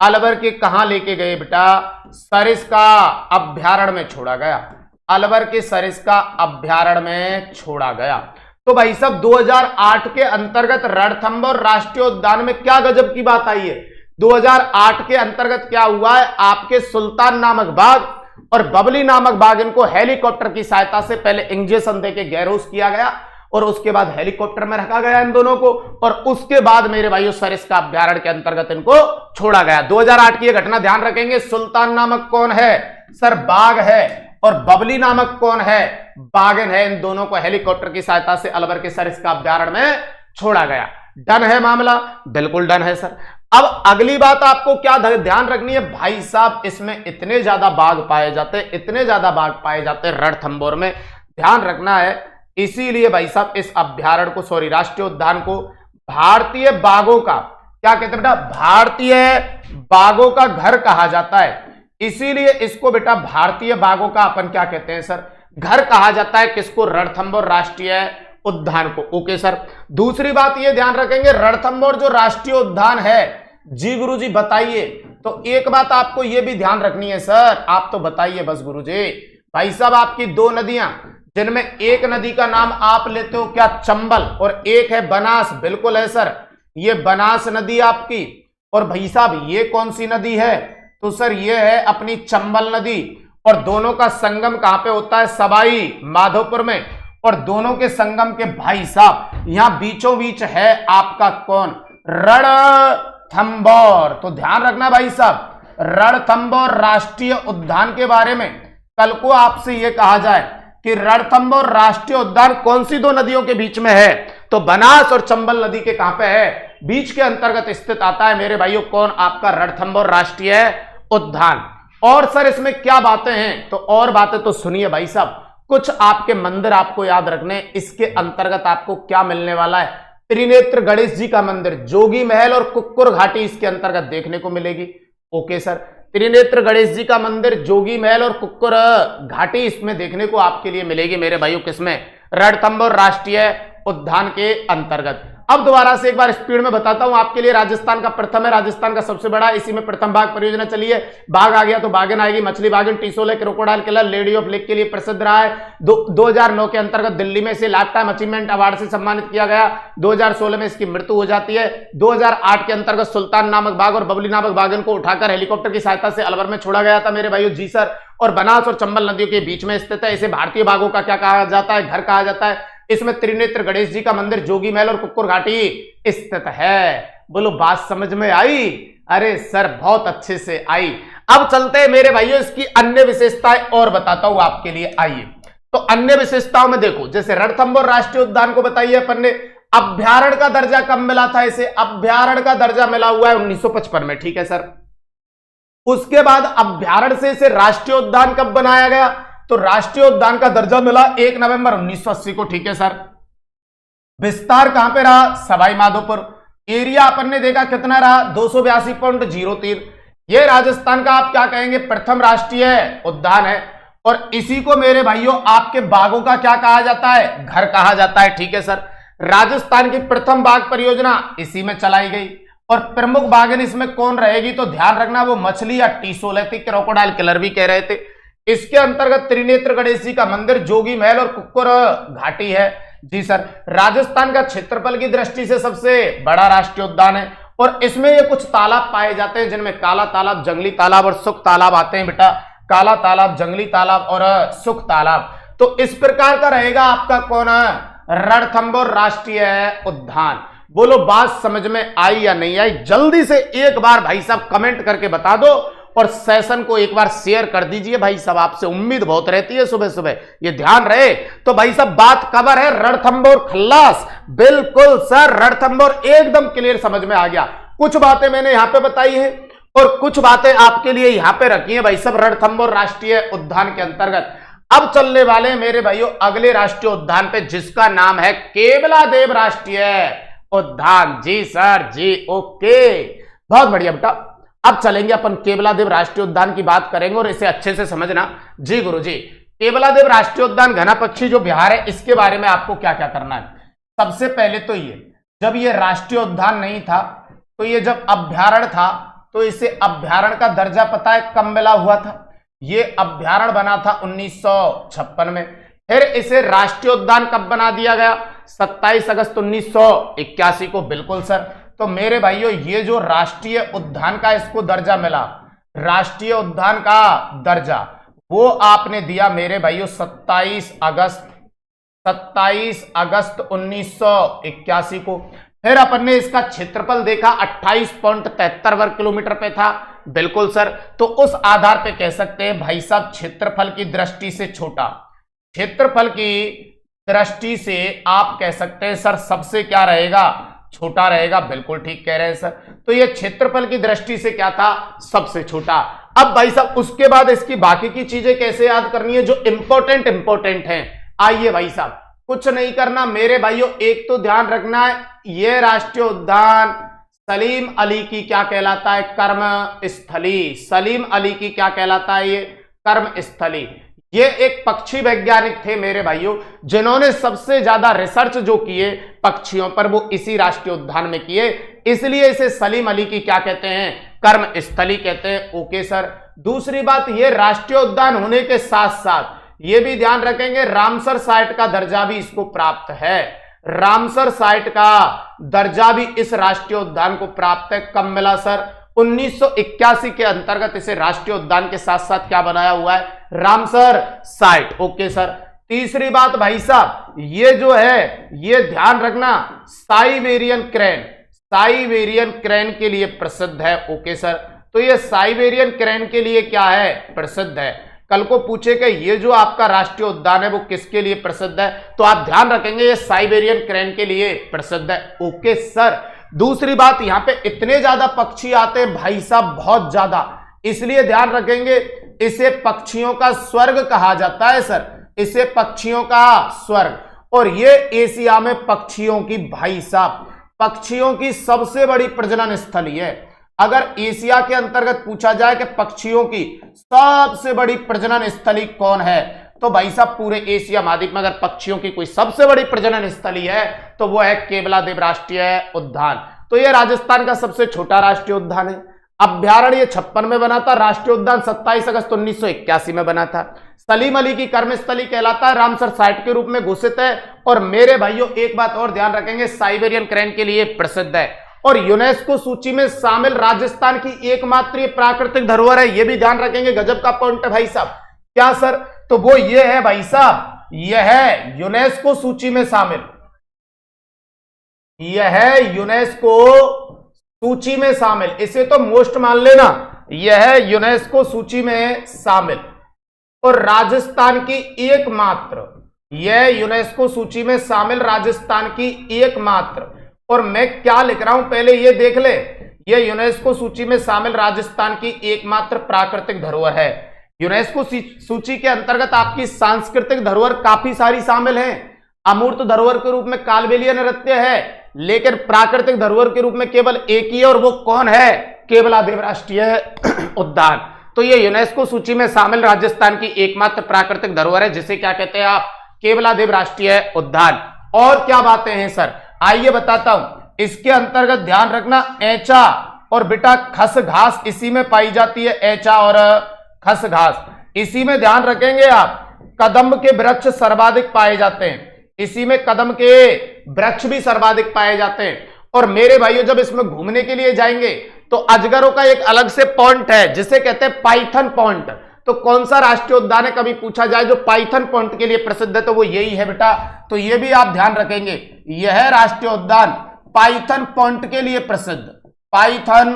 अलवर के कहां लेके गए बेटा? सरिस्का अभ्यारण्य में छोड़ा गया। अलवर के सरिस्का अभ्यारण्य में छोड़ा गया। तो भाई साहब 2008 के अंतर्गत रणथंभौर राष्ट्रीय उद्यान में क्या गजब की बात आई है? 2008 के अंतर्गत क्या हुआ है? आपके सुल्तान नामक बाघ और बबली नामक बाघ इनको हेलीकॉप्टर की सहायता से पहले इंजेक्शन देके गैरोस किया गया और उसके बाद हेलीकॉप्टर में रखा गया इन दोनों को, और उसके बाद मेरे भाइयों सरिस्का अभ्यारण्य के अंतर्गत इनको छोड़ा गया। 2008 की यह घटना ध्यान रखेंगे। सुल्तान नामक कौन है सर? बाघ है। और बबली नामक कौन है? बाघिन है। इन दोनों को हेलीकॉप्टर की सहायता से अलवर के सरिस्का अभ्यारण्य में छोड़ा गया। डन है मामला? बिल्कुल डन है सर। अब अगली बात आपको क्या ध्यान रखनी है? भाई साहब इसमें इतने ज्यादा बाघ पाए जाते, इतने ज्यादा बाघ पाए जाते रणथंभौर में, ध्यान रखना है इसीलिए भाई साहब इस अभ्यारण्य को, सॉरी, राष्ट्रीय उद्यान को भारतीय बाघों का क्या कहते हैं बेटा, भारतीय बाघों का घर कहा जाता है। इसीलिए इसको बेटा भारतीय बाघों का अपन क्या कहते हैं सर, घर कहा जाता है। किसको? रणथंभौर राष्ट्रीय उद्यान को। Okay sir. दूसरी बात ये ध्यान रखेंगे, रणथंभौर जो राष्ट्रीय उद्यान है, जी गुरुजी बताइए। तो एक बात आपको ये भी ध्यान रखनी है सर, आप तो बताइए बस गुरुजी। भाई साहब आपकी दो नदियां, जिनमें एक नदी का नाम आप लेते हो क्या, चंबल, और एक है बनास। बिल्कुल है सर, ये बनास नदी आपकी। और भाई साहब ये कौन सी नदी है? तो सर ये है अपनी चंबल नदी। और दोनों का संगम कहां पे होता है? सवाई माधोपुर में। और दोनों के संगम के भाई साहब यहां बीचों बीच है आपका कौन? रणथंभौर। तो ध्यान रखना भाई साहब, रणथंभौर राष्ट्रीय उद्यान के बारे में कल को आपसे यह कहा जाए कि रणथंभौर राष्ट्रीय उद्यान कौन सी दो नदियों के बीच में है, तो बनास और चंबल नदी के कहां पे है? बीच के अंतर्गत स्थित आता है मेरे भाइयों कौन? आपका रणथंभौर राष्ट्रीय उद्यान। और सर इसमें क्या बातें हैं? तो और बातें तो सुनिए भाई साहब। कुछ आपके मंदिर आपको याद रखने, इसके अंतर्गत आपको क्या मिलने वाला है? त्रिनेत्र गणेश जी का मंदिर, जोगी महल और कुक्कुर घाटी इसके अंतर्गत देखने को मिलेगी। ओके सर, त्रिनेत्र गणेश जी का मंदिर, जोगी महल और कुक्कुर घाटी इसमें देखने को आपके लिए मिलेगी मेरे भाइयों। किसमें? रणथंभौर राष्ट्रीय उद्यान के अंतर्गत। अब दोबारा से एक बार स्पीड में बताता हूं आपके लिए। राजस्थान का प्रथम है, राजस्थान का सबसे बड़ा, इसी में प्रथम बाघ परियोजना चली है। बाघ आ गया तो बाघन आएगी, मछली बाघन, टिसोले, crocodile killer, lady of lake के लिए प्रसिद्ध रहा है। 2009 के अंतर्गत दिल्ली में इसे लाइफ टाइम अचीवमेंट अवार्ड से सम्मानित किया गया। 2016 में इसकी मृत्यु हो जाती है। 2008 के अंतर्गत सुल्तान नामक बाघ और बबली नामक बाघन को उठाकर हेलीकॉप्टर की सहायता से अलवर में छोड़ा गया था मेरे भाइयों। जी सर। और बनास और चंबल नदियों के बीच में स्थित है। इसे भारतीय बाघों का क्या कहा जाता है? घर कहा जाता है। इसमें त्रिनेत्र गणेश जी का मंदिर, जोगी महल और कुक्कुर घाटी स्थित है। बोलो बात समझ में आई? अरे सर बहुत अच्छे से आई। अब चलते हैं मेरे भाइयों इसकी अन्य विशेषताएं और बताता हूं आपके लिए। आइए तो अन्य विशेषताओं में देखो, जैसे रणथंभौर राष्ट्रीय उद्यान को बताइए अपन ने, अभ्यारण्य का दर्जा कब मिला था इसे? अभ्यारण्य का दर्जा मिला हुआ है 1955 में। ठीक है सर। उसके बाद अभ्यारण्य से इसे राष्ट्रीय उद्यान कब बनाया गया? तो राष्ट्रीय उद्यान का दर्जा मिला 1 नवंबर 1980 को। ठीक है सर। विस्तार कहां पे रहा? सवाई माधोपुर। एरिया अपन ने देखा कितना रहा? 282.03। ये राजस्थान का आप क्या कहेंगे? प्रथम राष्ट्रीय उद्यान है। और इसी को मेरे भाइयों आपके बाघों का क्या कहा जाता है? घर कहा जाता है। ठीक है सर। राजस्थान की प्रथम बाघ परियोजना इसी में चलाई गई। और प्रमुख बाघन इसमें कौन रहेगी? तो ध्यान रखना वो मछली या टिसोले थी, क्रोकोडाइल किलर भी कह रहे थे। इसके अंतर्गत त्रिनेत्र गणेश जी का मंदिर, जोगी महल और कुक्कुर घाटी है। जी सर। राजस्थान का क्षेत्रफल की दृष्टि से सबसे बड़ा राष्ट्रीय उद्यान है। और इसमें ये कुछ तालाब पाए जाते हैं जिनमें काला तालाब, जंगली तालाब और सुख तालाब आते हैं बेटा। काला तालाब, जंगली तालाब और सुख तालाब। तो इस प्रकार का रहेगा आपका कौन? रणथंभौर राष्ट्रीय उद्यान। बोलो बात समझ में आई या नहीं आई? जल्दी से एक बार भाई साहब कमेंट करके बता दो और सेशन को एक बार शेयर कर दीजिए भाई साहब। आपसे उम्मीद बहुत रहती है सुबह सुबह, ये ध्यान रहे। तो भाई साहब बात कवर है रणथंभौर खल्लास। बिल्कुल सर, रणथंभौर एकदम क्लियर समझ में आ गया। कुछ बातें मैंने यहां पे बताई है और कुछ बातें आपके लिए यहां पे रखी है भाई साहब रणथंभौर राष्ट्रीय उद्यान के अंतर्गत। अब चलने वाले मेरे भाइयों अगले राष्ट्रीय उद्यान पे, जिसका नाम है केवलादेव राष्ट्रीय उद्यान। जी सर, जी ओके, बहुत बढ़िया बेटा। अब चलेंगे अपन केवलादेव राष्ट्रीय उद्यान की बात करेंगे और इसे अच्छे से समझना। जी गुरुजी, केवलादेव राष्ट्रीय उद्यान घना पक्षी जो बिहार है, इसके बारे में आपको क्या क्या करना है? सबसे पहले तो ये, जब ये राष्ट्रीय उद्यान नहीं था, तो ये जब अभ्यारण्य था, तो इसे अभ्यारण्य का दर्जा पता है कब मिला हुआ था? ये अभ्यारण्य बना था 1956 में। फिर इसे राष्ट्रीय उद्यान कब बना दिया गया? 27 अगस्त 1981 को। बिल्कुल सर। तो मेरे भाइयों ये जो राष्ट्रीय उद्यान का इसको दर्जा मिला, राष्ट्रीय उद्यान का दर्जा, वो आपने दिया मेरे भाइयों 27 अगस्त 1981 को। फिर अपन ने इसका क्षेत्रफल देखा 28.73 वर्ग किलोमीटर पे था। बिल्कुल सर। तो उस आधार पे कह सकते हैं भाई साहब क्षेत्रफल की दृष्टि से छोटा, क्षेत्रफल की दृष्टि से आप कह सकते हैं सर सबसे क्या रहेगा? छोटा रहेगा। बिल्कुल ठीक कह रहे हैं सर। तो ये क्षेत्रफल की दृष्टि से क्या था? सबसे छोटा। अब भाई साहब उसके बाद इसकी बाकी की चीजें कैसे याद करनी है जो इंपॉर्टेंट हैं। आइए भाई साहब कुछ नहीं करना मेरे भाइयों, एक तो ध्यान रखना है ये राष्ट्रीय उद्यान सलीम अली की क्या कहलाता है, कर्म स्थली। सलीम अली की क्या कहलाता है, ये कर्म स्थली। ये एक पक्षी वैज्ञानिक थे मेरे भाइयों, जिन्होंने सबसे ज्यादा रिसर्च जो किए पक्षियों पर वो इसी राष्ट्रीय उद्यान में किए, इसलिए इसे सलीम अली की क्या कहते हैं, कर्म स्थली कहते हैं। Okay sir. दूसरी बात, ये राष्ट्रीय उद्यान होने के साथ साथ ये भी ध्यान रखेंगे रामसर साइट का दर्जा भी इसको प्राप्त है। रामसर साइट का दर्जा भी इस राष्ट्रीय उद्यान को प्राप्त है। कब मिला सर, 1981 के अंतर्गत इसे राष्ट्रीय उद्यान के साथ साथ क्या बनाया हुआ है, रामसर साइट। Okay sir. तीसरी बात भाई साहब, ये जो है ये ध्यान रखना साइबेरियन क्रेन, साइबेरियन क्रेन के लिए प्रसिद्ध है। Okay sir. तो ये साइबेरियन क्रेन के लिए क्या है, प्रसिद्ध है। कल को पूछेगा ये जो आपका राष्ट्रीय उद्यान है वो किसके लिए प्रसिद्ध है, तो आप ध्यान रखेंगे ये साइबेरियन क्रेन के लिए प्रसिद्ध है। Okay sir. दूसरी बात, यहां पे इतने ज्यादा पक्षी आते हैं भाई साहब, बहुत ज्यादा, इसलिए ध्यान रखेंगे इसे पक्षियों का स्वर्ग कहा जाता है सर, इसे पक्षियों का स्वर्ग। और ये एशिया में पक्षियों की भाई साहब, पक्षियों की सबसे बड़ी प्रजनन स्थली है। अगर एशिया के अंतर्गत पूछा जाए कि पक्षियों की सबसे बड़ी प्रजनन स्थली कौन है, तो भाई साहब पूरे एशिया महाद्वीप में अगर पक्षियों की कोई सबसे बड़ी प्रजनन स्थली है तो वो है केवलादेव राष्ट्रीय उद्यान। तो ये राजस्थान का सबसे छोटा राष्ट्रीय उद्यान है। अभ्यारण्य 56 में बना था, राष्ट्रीय उद्यान 27 अगस्त 1981 में बना था। सलीम अली की कर्मस्थली कहलाता है, रामसर साइट के रूप में घोषित है। और मेरे भाइयों एक बात और ध्यान रखेंगे, साइबेरियन क्रेन के लिए प्रसिद्ध है और यूनेस्को सूची में शामिल राजस्थान की एकमात्र प्राकृतिक धरोहर है। यह भी ध्यान रखेंगे, गजब का पॉइंट है भाई साहब। क्या सर, तो वो ये है भाई साहब, यह है यूनेस्को सूची में शामिल, यह है यूनेस्को सूची में शामिल, इसे तो मोस्ट मान लेना, यह है यूनेस्को सूची में शामिल। और राजस्थान की एकमात्र, यह यूनेस्को सूची में शामिल राजस्थान की एकमात्र, और मैं क्या लिख रहा हूं पहले ये देख ले, यह यूनेस्को सूची में शामिल राजस्थान की एकमात्र प्राकृतिक धरोहर है। यूनेस्को सूची के अंतर्गत आपकी सांस्कृतिक धरोहर काफी सारी शामिल हैं। अमूर्त धरोहर के रूप में कालबेलिया नृत्य है, लेकिन प्राकृतिक धरोहर के रूप में केवल एक ही है, और वो कौन है, केवलादेव राष्ट्रीय उद्यान। तो ये यूनेस्को सूची में शामिल राजस्थान की एकमात्र प्राकृतिक धरोहर है, जिसे क्या कहते हैं आप, केवलादेव राष्ट्रीय उद्यान। और क्या बातें हैं सर, आइए बताता हूं। इसके अंतर्गत ध्यान रखना ऐंचा और बेटा खस घास इसी में पाई जाती है, ऐंचा और खस घास इसी में ध्यान रखेंगे आप। कदम्ब के वृक्ष सर्वाधिक पाए जाते हैं, इसी में कदम के वृक्ष भी सर्वाधिक पाए जाते हैं। और मेरे भाइयों जब इसमें घूमने के लिए जाएंगे तो अजगरों का एक अलग से पॉइंट है जिसे कहते हैं पाइथन पॉइंट। तो कौन सा राष्ट्रीय उद्यान है, कभी पूछा जाए, जो पाइथन पॉइंट के लिए प्रसिद्ध है, तो वो यही है बेटा। तो ये भी आप ध्यान रखेंगे, यह राष्ट्रीय उद्यान पाइथन पॉइंट के लिए प्रसिद्ध, पाइथन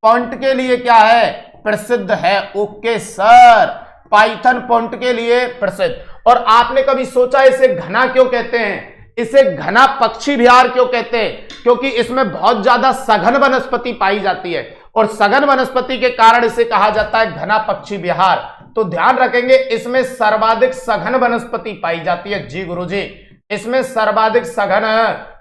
पॉइंट के लिए क्या है, प्रसिद्ध है। ओके सर, पाइथन पॉइंट के लिए प्रसिद्ध। और आपने कभी सोचा इसे घना क्यों कहते हैं, इसे घना पक्षी विहार क्यों कहते हैं, क्योंकि इसमें बहुत ज्यादा सघन वनस्पति पाई जाती है, और सघन वनस्पति के कारण इसे कहा जाता है घना पक्षी विहार। तो ध्यान रखेंगे इसमें सर्वाधिक सघन वनस्पति पाई जाती है। जी गुरुजी, इसमें सर्वाधिक सघन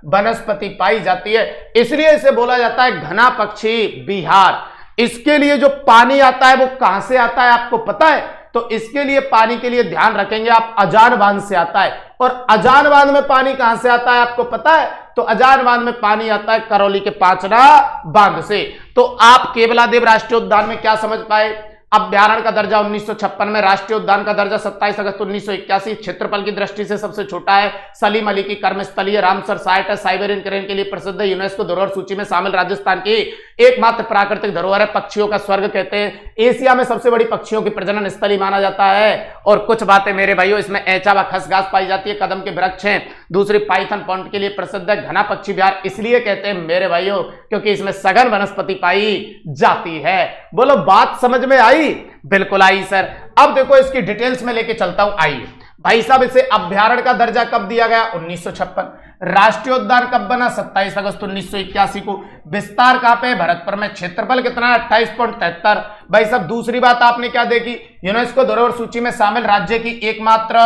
वनस्पति पाई जाती है, इसलिए इसे बोला जाता है घना पक्षी विहार। इसके लिए जो पानी आता है वो कहां से आता है आपको पता है, तो इसके लिए पानी के लिए ध्यान रखेंगे आप, अजान बांध से आता है। और अजान बांध में पानी कहां से आता है आपको पता है, तो अजान बांध में पानी आता है करौली के पांचना बांध से। तो आप केवलादेव राष्ट्रीय उद्यान में क्या समझ पाए, अभ्यारण्य का दर्जा 1956 में, राष्ट्रीय उद्यान का दर्जा 27 अगस्त 1981, क्षेत्रफल की दृष्टि से सबसे छोटा है, सलीम अली की कर्मस्थली है, रामसर साइट है, साइबेरियन क्रेन के लिए प्रसिद्ध है, यूनेस्को धरोहर सूची में शामिल राजस्थान की एकमात्र प्राकृतिक धरोहर है, पक्षियों का स्वर्ग कहते हैं, एशिया में सबसे बड़ी पक्षियों की प्रजनन स्थली माना जाता है। और कुछ बातें मेरे भाइयों, इसमें ऐंचा व खस घास पाई जाती है, कदम के वृक्ष हैं, दूसरी पाइथन पॉइंट के लिए प्रसिद्ध है, घना पक्षी विहार इसलिए कहते हैं मेरे भाइयों क्योंकि इसमें सघन वनस्पति पाई जाती है। बोलो बात समझ में आई, बिल्कुल आई सर। अब देखो इसकी डिटेल्स में लेके चलता हूं, आइए भाई साहब। इसे अभ्यारण्य का दर्जा कब दिया गया, 1956। राष्ट्रीय उद्यान कब बना, 27 अगस्त 1981 को। विस्तार कहां पे, भरतपुर में। क्षेत्रफल कितना, 28.73। भाई साहब दूसरी बात आपने क्या देखी, यूनेस्को धरोहर सूची में शामिल राज्य की एकमात्र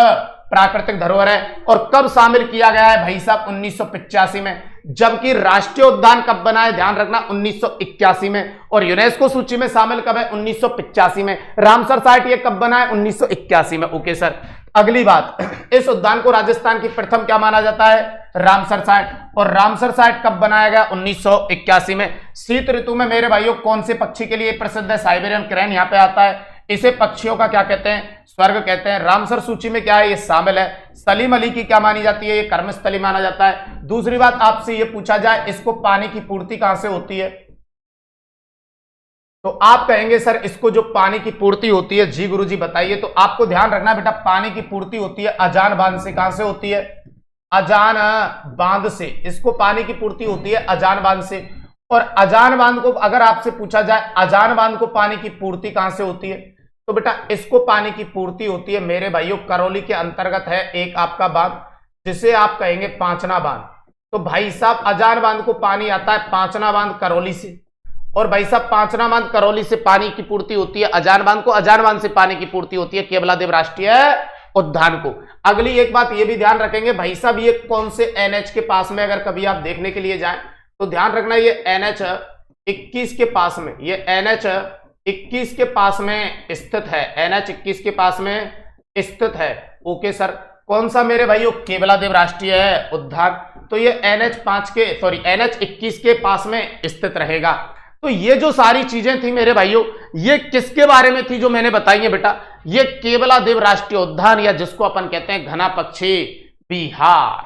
प्राकृतिक धरोहर है। और कब शामिल किया गया है भाई साहब? 1985 में। जबकि राष्ट्रीय उद्यान कब बना है? ध्यान रखना 1981 में। और यूनेस्को सूची में शामिल कब है? 1985 में। रामसर साइट ये कब बना है? 1981 में। Okay sir. अगली बात, इस उद्यान को राजस्थान की प्रथम क्या माना जाता है? Ramsar site. और रामसर साइट कब बनाया गया? 1981 में। शीत ऋतु में मेरे भाइयों कौन से पक्षी के लिए प्रसिद्ध है? साइबेरियन क्रेन यहाँ पे आता है। इसे पक्षियों का क्या कहते हैं? स्वर्ग कहते हैं। रामसर सूची में क्या है? ये शामिल है। सलीम अली की क्या मानी जाती है? ये कर्मस्थली माना जाता है। दूसरी बात, आपसे ये पूछा जाए इसको पानी की पूर्ति कहां से होती है, तो आप कहेंगे सर इसको जो पानी की पूर्ति होती है, जी गुरुजी बताइए। तो आपको ध्यान रखना बेटा, पानी की पूर्ति होती है अजान बांध से। कहां से होती है? अजान बांध से। इसको पानी की पूर्ति होती है अजान बांध से। और अजान बांध को अगर आपसे पूछा जाए अजान बांध को पानी की पूर्ति कहां से होती है, तो बेटा इसको पानी की पूर्ति होती है मेरे भाइयों करौली के अंतर्गत है एक आपका बांध जिसे आप कहेंगे पांचना बांध। तो भाई साहब अजान बांध को पानी आता है पांचना बांध करौली से। और भाई साहब पांचना बांध करौली से पानी की पूर्ति होती है अजान बांध को। अजान बांध से पानी की पूर्ति होती है केवलादेव राष्ट्रीय उद्यान को। अगली एक बात ये भी ध्यान रखेंगे भाई साहब, ये कौन से एनएच के पास में अगर कभी आप देखने के लिए जाएं तो ध्यान रखना ये एनएच 21 के पास में, ये एनएच 21 के पास में स्थित है। एनएच 21 के पास में स्थित है। Okay sir. कौन सा मेरे भाइयों? केवलादेव राष्ट्रीय उद्यान। तो ये एनएच 21 के पास में स्थित रहेगा। तो ये जो सारी चीजें थी मेरे भाइयों, ये किसके बारे में थी जो मैंने बताई है बेटा? ये केवलादेव राष्ट्रीय उद्यान या जिसको अपन कहते हैं घना पक्षी बिहार।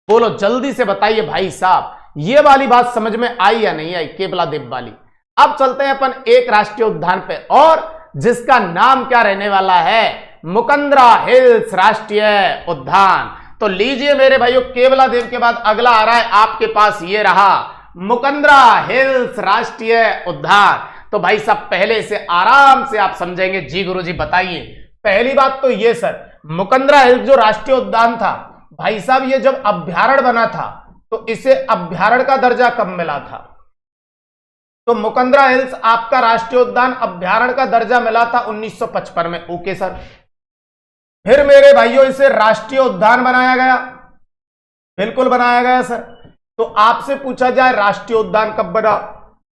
बोलो जल्दी से बताइए भाई साहब, ये वाली बात समझ में आई या नहीं आई? केवलादेव वाली। अब चलते हैं अपन एक राष्ट्रीय उद्यान पे और जिसका नाम क्या रहने वाला है? मुकंदरा हिल्स राष्ट्रीय उद्यान। तो लीजिए मेरे भाइयों, केवलादेव के बाद अगला आ रहा है आपके पास, ये रहा मुकंदरा हिल्स राष्ट्रीय उद्यान। तो भाई साहब पहले से आराम से आप समझेंगे। जी गुरुजी बताइए। पहली बात तो ये सर, मुकंदरा हिल्स जो राष्ट्रीय उद्यान था भाई साहब, ये जब अभ्यारण्य बना था तो इसे अभ्यारण्य का दर्जा कब मिला था? तो मुकंदरा हिल्स आपका राष्ट्रीय उद्यान अभ्यारण्य का दर्जा मिला था 1955 में। Okay sir. फिर मेरे भाइयों इसे राष्ट्रीय उद्यान बनाया गया। बिल्कुल बनाया गया सर। तो आपसे पूछा जाए राष्ट्रीय उद्यान कब बना,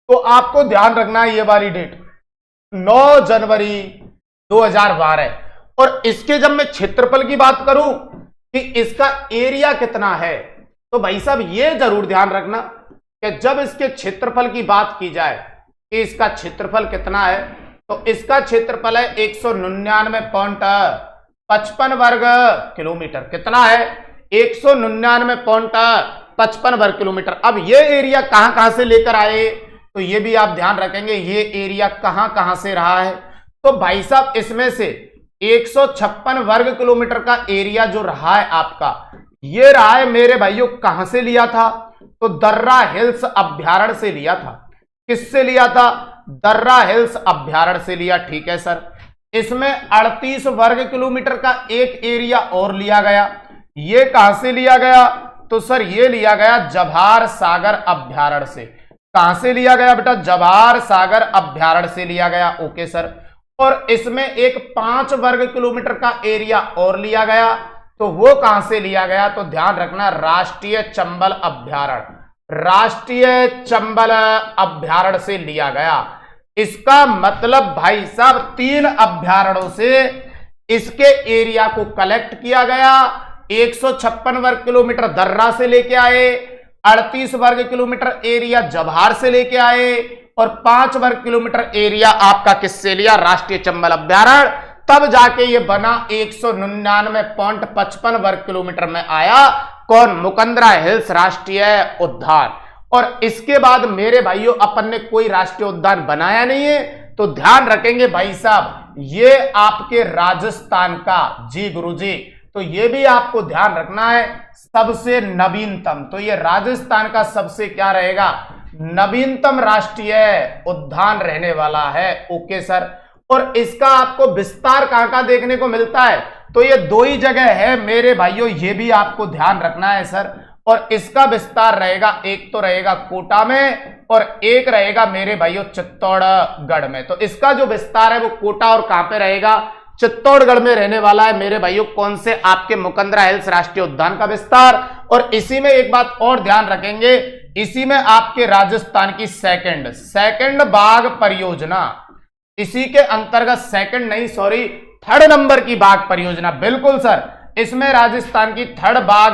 तो आपको ध्यान रखना है ये वाली डेट 9 जनवरी 2012। और इसके जब मैं क्षेत्रफल की बात करूं कि इसका एरिया कितना है, तो भाई साहब ये जरूर ध्यान रखना कि जब इसके क्षेत्रफल की बात की जाए कि इसका क्षेत्रफल कितना है, तो इसका क्षेत्रफल है 199.55 वर्ग किलोमीटर। कितना है? 199.55 वर्ग किलोमीटर। अब ये एरिया कहां कहां से लेकर आए, तो ये भी आप ध्यान रखेंगे ये एरिया कहां कहां से रहा है। तो भाई साहब इसमें से 156 वर्ग किलोमीटर का एरिया जो रहा है आपका, ये रहा है मेरे भाइयों कहां से लिया था, तो दर्रा हिल्स अभ्यारण्य से लिया था। किससे लिया था? दर्रा हिल्स अभ्यारण्य से लिया। ठीक है सर। इसमें 38 वर्ग किलोमीटर का एक एरिया और लिया गया। ये कहां से लिया गया? तो सर ये लिया गया जवाहर सागर अभ्यारण्य से। कहां से लिया गया बेटा? जवाहर सागर अभ्यारण्य से लिया गया। Okay sir. और इसमें एक 5 वर्ग किलोमीटर का एरिया और लिया गया। तो वो कहां से लिया गया? तो ध्यान रखना राष्ट्रीय चंबल अभ्यारण्य। राष्ट्रीय चंबल अभ्यारण्य से लिया गया। इसका मतलब भाई साहब 3 अभ्यारण्यों से इसके एरिया को कलेक्ट किया गया। 156 वर्ग किलोमीटर दर्रा से लेके आए, 38 वर्ग किलोमीटर एरिया जवाहर से लेके आए और 5 वर्ग किलोमीटर एरिया आपका किससे लिया? राष्ट्रीय चंबल अभ्यारण्य। तब जाके ये बना 199.55 वर्ग किलोमीटर में आया। कौन? मुकंदरा हिल्स राष्ट्रीय उद्यान। और इसके बाद मेरे भाइयों अपन ने कोई राष्ट्रीय उद्यान बनाया नहीं है। तो ध्यान रखेंगे भाई साहब ये आपके राजस्थान का। जी गुरुजी। तो ये भी आपको ध्यान रखना है सबसे नवीनतम। तो ये राजस्थान का सबसे क्या रहेगा? नवीनतम राष्ट्रीय उद्यान रहने वाला है। Okay sir. और इसका आपको विस्तार कहां कहां देखने को मिलता है? तो ये 2 ही जगह है मेरे भाइयों, ये भी आपको ध्यान रखना है सर। और इसका विस्तार रहेगा, एक तो रहेगा कोटा में और एक रहेगा मेरे भाइयों चित्तौड़गढ़ में। तो इसका जो विस्तार है वो कोटा और कहां पे रहेगा? चित्तौड़गढ़ में रहने वाला है मेरे भाइयों कौन से आपके मुकंदरा हिल्स राष्ट्रीय उद्यान का विस्तार। और इसी में एक बात और ध्यान रखेंगे, इसी में आपके राजस्थान की सेकंड बाघ परियोजना, इसी के अंतर्गत सेकंड नहीं सॉरी थर्ड नंबर की बाघ परियोजना, बिल्कुल सर, इसमें राजस्थान की थर्ड बाघ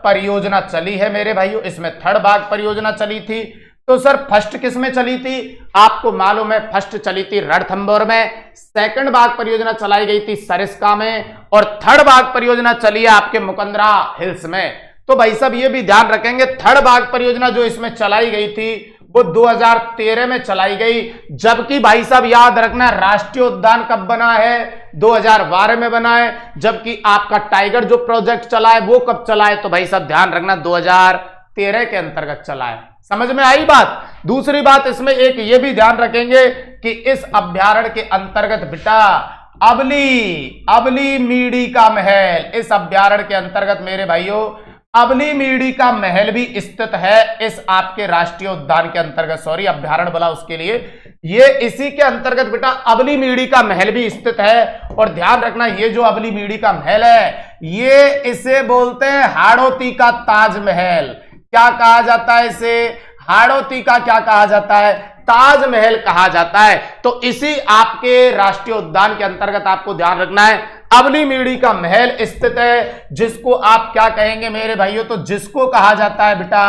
परियोजना चली है मेरे भाइयों, इसमें थर्ड बाघ परियोजना चली थी। तो सर फर्स्ट किस में चली थी, आपको मालूम है फर्स्ट चली थी रणथंभौर में, सेकंड बाघ परियोजना चलाई गई थी सरिस्का में, और थर्ड बाघ परियोजना चली है आपके मुकंदरा हिल्स में। तो भाई साहब ये भी ध्यान रखेंगे, थर्ड बाघ परियोजना जो इसमें चलाई गई थी वो 2013 में चलाई गई, जबकि भाई साहब याद रखना राष्ट्रीय उद्यान कब बना है, 2012 में बना है, जबकि आपका टाइगर जो प्रोजेक्ट चला है वो कब चला है, तो भाई साहब ध्यान रखना 2013 के अंतर्गत चला है। समझ में आई बात। दूसरी बात इसमें एक ये भी ध्यान रखेंगे कि इस अभ्यारण्य के अंतर्गत बेटा अबली मीडी का महल, इस अभ्यारण्य के अंतर्गत मेरे भाइयों अबली मीडी का महल भी स्थित है इस आपके राष्ट्रीय उद्यान के अंतर्गत, सॉरी अभ्यारण्य बोला उसके लिए, ये इसी के अंतर्गत बेटा अबली मीडी का महल भी स्थित है। और ध्यान रखना ये जो अबली मीडी का महल है ये इसे बोलते हैं हाड़ौती का ताजमहल। क्या कहा जाता है इसे, हाड़ौती का क्या कहा जाता है, ताजमहल कहा जाता है। तो इसी आपके राष्ट्रीय उद्यान के अंतर्गत आपको ध्यान रखना है अबली मीडी का महल स्थित है, जिसको आप क्या कहेंगे मेरे भाइयों, तो जिसको कहा जाता है बेटा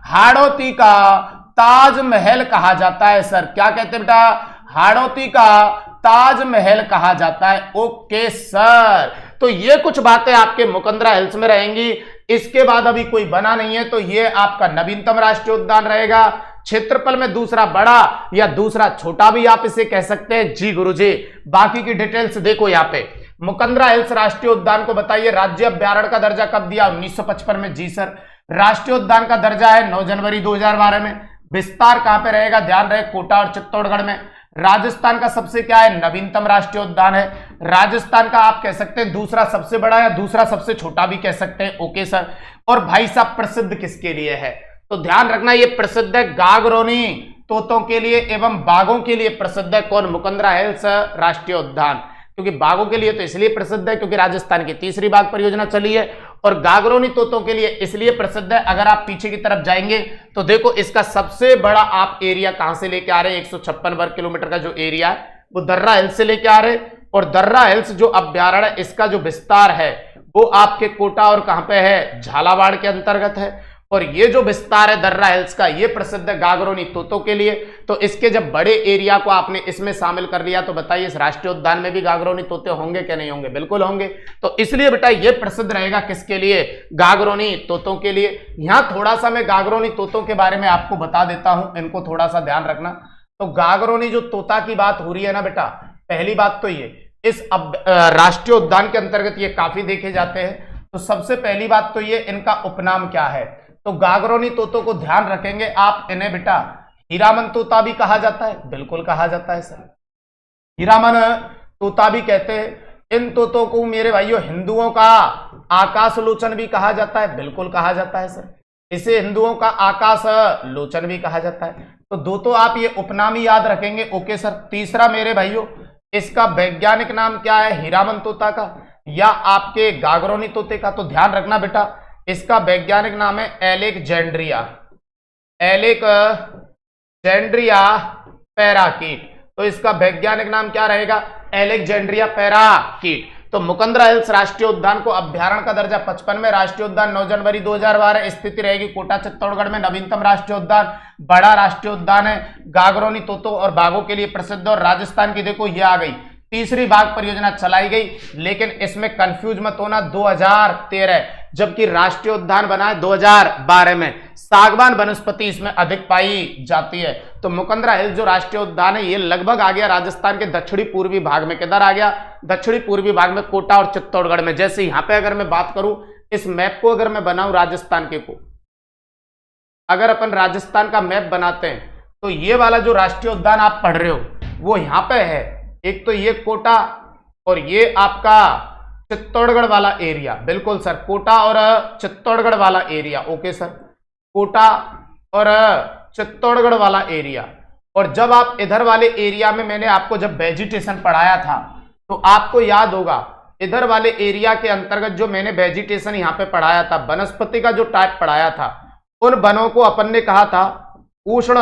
हाड़ौती का ताजमहल कहा जाता है। सर क्या कहते हैं बेटा, हाड़ौती का ताजमहल कहा जाता है। ओके सर, तो ये कुछ बातें आपके मुकंदरा हिल्स में रहेंगी। इसके बाद अभी कोई बना नहीं है, तो ये आपका नवीनतम राष्ट्रीय उद्यान रहेगा। क्षेत्रफल में दूसरा बड़ा या दूसरा छोटा भी आप इसे कह सकते हैं। जी गुरुजी, बाकी की डिटेल्स देखो यहाँ पे। मुकंदरा हिल्स राष्ट्रीय उद्यान को बताइए राज्य अभ्यारण्य का दर्जा कब दिया, 1955 में। जी सर। राष्ट्रीय उद्यान का दर्जा है 9 जनवरी 2012 में। विस्तार कहां पे रहेगा, ध्यान रहे कोटा और चित्तौड़गढ़ में। राजस्थान का सबसे क्या है, नवीनतम राष्ट्रीय उद्यान है। राजस्थान का आप कह सकते हैं दूसरा सबसे बड़ा या दूसरा सबसे छोटा भी कह सकते हैं। Okay sir. और भाई साहब प्रसिद्ध किसके लिए है, तो ध्यान रखना ये प्रसिद्ध है गागरोनी तोतों के लिए एवं बाघों के लिए प्रसिद्ध है। कौन, मुकंदरा हिल्स राष्ट्रीय उद्यान। क्योंकि बाघों के लिए तो इसलिए प्रसिद्ध है क्योंकि राजस्थान की तीसरी बाघ परियोजना चली है, और गागरोनी तोतों के लिए इसलिए प्रसिद्ध है। अगर आप पीछे की तरफ जाएंगे तो देखो इसका सबसे बड़ा आप एरिया कहां से लेके आ रहे हैं, 156 वर्ग किलोमीटर का जो एरिया है वो दर्रा हिल्स से लेके आ रहे हैं। और दर्रा हिल्स जो अभ्यारण्य है इसका जो विस्तार है वो आपके कोटा और कहां पे है, झालावाड़ के अंतर्गत है। और ये जो विस्तार है दर्रा हिल्स का ये प्रसिद्ध है गागरोनी तोतों के लिए। तो इसके जब बड़े एरिया को आपने इसमें शामिल कर लिया तो बताइए इस राष्ट्रीय उद्यान में भी गागरोनी तोते होंगे क्या नहीं होंगे, बिल्कुल होंगे। तो इसलिए बेटा ये प्रसिद्ध रहेगा किसके लिए, गागरोनी तोतों के लिए। यहां थोड़ा सा मैं गागरोनी तोतों के बारे में आपको बता देता हूं, इनको थोड़ा सा ध्यान रखना। तो गागरोनी जो तोता की बात हो रही है ना बेटा, पहली बात तो ये इस राष्ट्रीय उद्यान के अंतर्गत ये काफी देखे जाते हैं। तो सबसे पहली बात तो ये इनका उपनाम क्या है, तो गागरोनी तोतों को ध्यान रखेंगे आप, इन्हें बेटा हीरामन तोता भी कहा जाता है, बिल्कुल कहा जाता है सर, हीरामन तोता भी कहते हैं। इन तोतों को मेरे भाइयों हिंदुओं का आकाश लोचन भी कहा जाता है, बिल्कुल कहा जाता है सर, इसे हिंदुओं का आकाश लोचन भी कहा जाता है। तो दो तो आप ये उपनाम ही याद रखेंगे। Okay sir. तीसरा मेरे भाइयों इसका वैज्ञानिक नाम क्या है, हीरामन तोता का या आपके गागरोनी तोते का, तो ध्यान रखना बेटा इसका वैज्ञानिक नाम है एलेक्जेंड्रिया पैराकीट। तो इसका वैज्ञानिक नाम क्या रहेगा, एलेक्जेंड्रिया पैराकीट। तो मुकंदरा हिल्स राष्ट्रीय उद्यान को अभ्यारण्य का दर्जा 55 में, राष्ट्रीय उद्यान 9 जनवरी 2012, स्थिति रहेगी कोटा चित्तौड़गढ़ में। नवीनतम राष्ट्रीय उद्यान, बड़ा राष्ट्रीय उद्यान है, गागरोनी तोतों और बाघों के लिए प्रसिद्ध। और राजस्थान की देखो ये आ गई तीसरी बाघ परियोजना चलाई गई, लेकिन इसमें कंफ्यूज मत होना 2013, जबकि राष्ट्रीय उद्यान बना है 2012 में। सागवान वनस्पति इसमें अधिक पाई जाती है। तो मुकंदरा हिल्स जो राष्ट्रीय उद्यान है ये लगभग आ गया राजस्थान के दक्षिणी पूर्वी भाग में। किधर आ गया, दक्षिणी पूर्वी भाग में, कोटा और चित्तौड़गढ़ में। जैसे यहां पे अगर मैं बात करूं, इस मैप को अगर मैं बनाऊं राजस्थान के को, अगर अपन राजस्थान का मैप बनाते हैं तो ये वाला जो राष्ट्रीय उद्यान आप पढ़ रहे हो वो यहां पे है। एक तो ये कोटा और ये आपका चित्तौड़गढ़ वाला एरिया, बिल्कुल सर, कोटा और चित्तौड़गढ़ वाला एरिया। ओके सर, कोटा और चित्तौड़गढ़ वाला एरिया। और जब आप इधर वाले एरिया में, मैंने आपको जब वेजिटेशन पढ़ाया था तो आपको याद होगा इधर वाले एरिया के अंतर्गत जो मैंने वेजिटेशन यहां पे पढ़ाया था, वनस्पति का जो टाइप पढ़ाया था, उन वनों को अपन ने कहा था उष्ण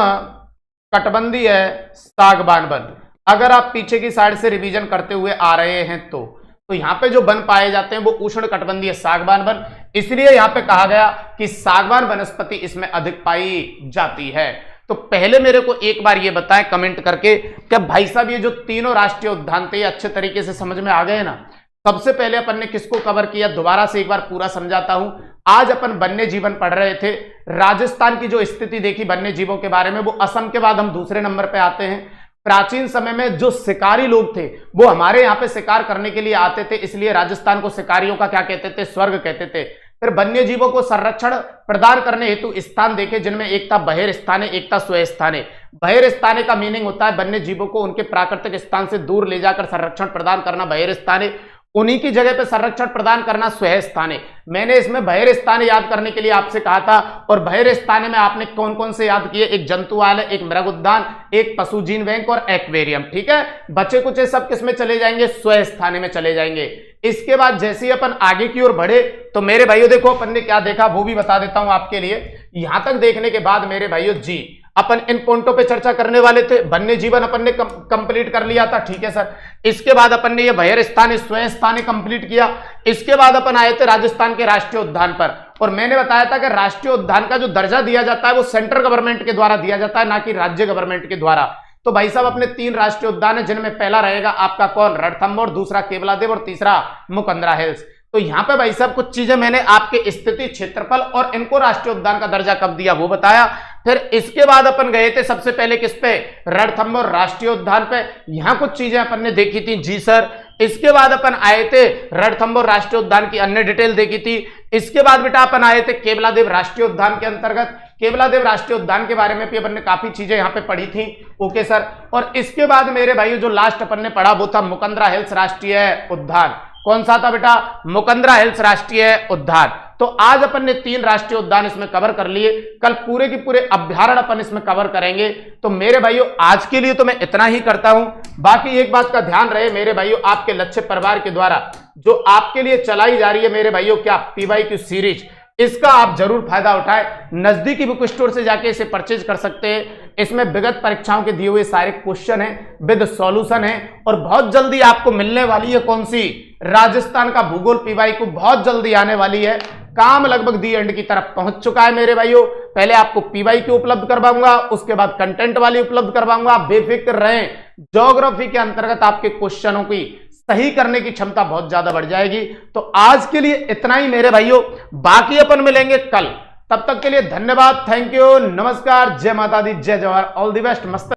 कटिबंधीय सागवान वन। अगर आप पीछे की साइड से रिवीजन करते हुए आ रहे हैं तो यहां पे जो वन पाए जाते हैं वो उष्ण कटिबंधीय सागवान वन, इसलिए यहां पे कहा गया कि सागवान वनस्पति इसमें अधिक पाई जाती है। तो पहले मेरे को एक बार ये बताएं कमेंट करके कि भाई साहब ये जो तीनों राष्ट्रीय उद्यान थे अच्छे तरीके से समझ में आ गए ना। सबसे पहले अपन ने किसको कवर किया, दोबारा से एक बार पूरा समझाता हूं। आज अपन वन्य जीवन पढ़ रहे थे, राजस्थान की जो स्थिति देखी वन्य जीवों के बारे में, वो असम के बाद हम दूसरे नंबर पे आते हैं। प्राचीन समय में जो शिकारी लोग थे वो हमारे यहाँ पे शिकार करने के लिए आते थे, इसलिए राजस्थान को शिकारियों का क्या कहते थे, स्वर्ग कहते थे। फिर वन्य जीवों को संरक्षण प्रदान करने हेतु स्थान देखे, जिनमें एक था बहिर्स्थाने, एक था स्वस्थाने। बहिर्स्थाने का मीनिंग होता है वन्य जीवों को उनके प्राकृतिक स्थान से दूर ले जाकर संरक्षण प्रदान करना बहिर्स्थाने, उन्हीं की जगह पे संरक्षण प्रदान करना स्वस्थाने। मैंने इसमें बहिर्स्थाने याद करने के लिए आपसे कहा था, और बहिर्स्थाने में आपने कौन कौन से याद किए, एक जंतुआलय, एक मृग उद्यान, एक पशु जीन बैंक और एक्वेरियम। ठीक है, बचे कुछ सब किस में चले जाएंगे, स्वस्थाने में चले जाएंगे। इसके बाद जैसे ही अपन आगे की ओर बढ़े तो मेरे भाइयों देखो अपन ने क्या देखा वो भी बता देता हूं आपके लिए। यहां तक देखने के बाद मेरे भाइयों जी अपन इन पॉइंटों पे चर्चा करने वाले थे। वन्य जीवन अपन ने कंप्लीट कर लिया था, ठीक है सर। इसके बाद अपन ने ये बहिर्स्थाने स्वस्थाने कंप्लीट किया। इसके बाद अपन आए थे राजस्थान के राष्ट्रीय उद्यान पर, और मैंने बताया था कि राष्ट्रीय उद्यान का जो दर्जा दिया जाता है वो सेंट्रल गवर्नमेंट के द्वारा दिया जाता है, ना कि राज्य गवर्नमेंट के द्वारा। तो भाई साहब अपने 3 राष्ट्रीय उद्यान है, जिनमें पहला रहेगा आपका कौन, रणथंभौर, दूसरा केवलादेव और तीसरा मुकंदरा हिल्स। तो यहां पे भाई साहब कुछ चीजें मैंने आपके स्थिति, क्षेत्रफल और इनको राष्ट्रीय उद्यान का दर्जा कब दिया वो बताया। फिर इसके बाद अपन गए थे सबसे पहले किस पे, रणथंभौर राष्ट्रीय उद्यान पे। यहां कुछ चीजें अपन ने देखी थी जी सर। इसके बाद अपन आए थे रणथंभौर राष्ट्रीय उद्यान की अन्य डिटेल देखी थी। इसके बाद बेटा अपन आए थे केवलादेव राष्ट्रीय उद्यान के अंतर्गत। केवलादेव राष्ट्रीय उद्यान के बारे में भी अपन ने काफी चीजें यहां पे पढ़ी थी, ओके सर। और इसके बाद मेरे भाइयों जो लास्ट अपन ने पढ़ा वो था मुकंदरा हिल्स राष्ट्रीय उद्यान। कौन सा था बेटा, मुकंदरा हिल्स राष्ट्रीय उद्यान। तो आज अपन ने 3 राष्ट्रीय उद्यान इसमें कवर कर लिए, कल पूरे के पूरे अभ्यारण्य अपन इसमें कवर करेंगे। तो मेरे भाइयों आज के लिए तो मैं इतना ही करता हूं। बाकी एक बात का ध्यान रहे मेरे भाइयों, आपके लक्ष्य परिवार के द्वारा जो आपके लिए चलाई जा रही है मेरे भाइयों क्या PYQ सीरीज, इसका आप जरूर फायदा उठाएं। नजदीकी बुक स्टोर से जाके इसे परचेज कर सकते हैं। इसमें विगत परीक्षाओं के दिए हुए सारे क्वेश्चन हैं विद सॉल्यूशन है, और बहुत जल्दी आपको मिलने वाली है कौन सी, राजस्थान का भूगोल PYQ बहुत जल्दी आने वाली है। काम लगभग दी एंड की तरफ पहुंच चुका है मेरे भाइयों। पहले आपको PYQ उपलब्ध करवाऊंगा, उसके बाद कंटेंट वाली उपलब्ध करवाऊंगा। आप बेफिक्र रहें, ज्योग्राफी के अंतर्गत आपके क्वेश्चनों की सही करने की क्षमता बहुत ज्यादा बढ़ जाएगी। तो आज के लिए इतना ही मेरे भाइयों, बाकी अपन मिलेंगे कल। तब तक के लिए धन्यवाद, थैंक यू, नमस्कार, जय माता दी, जय जवाहर, ऑल द बेस्ट, मस्त।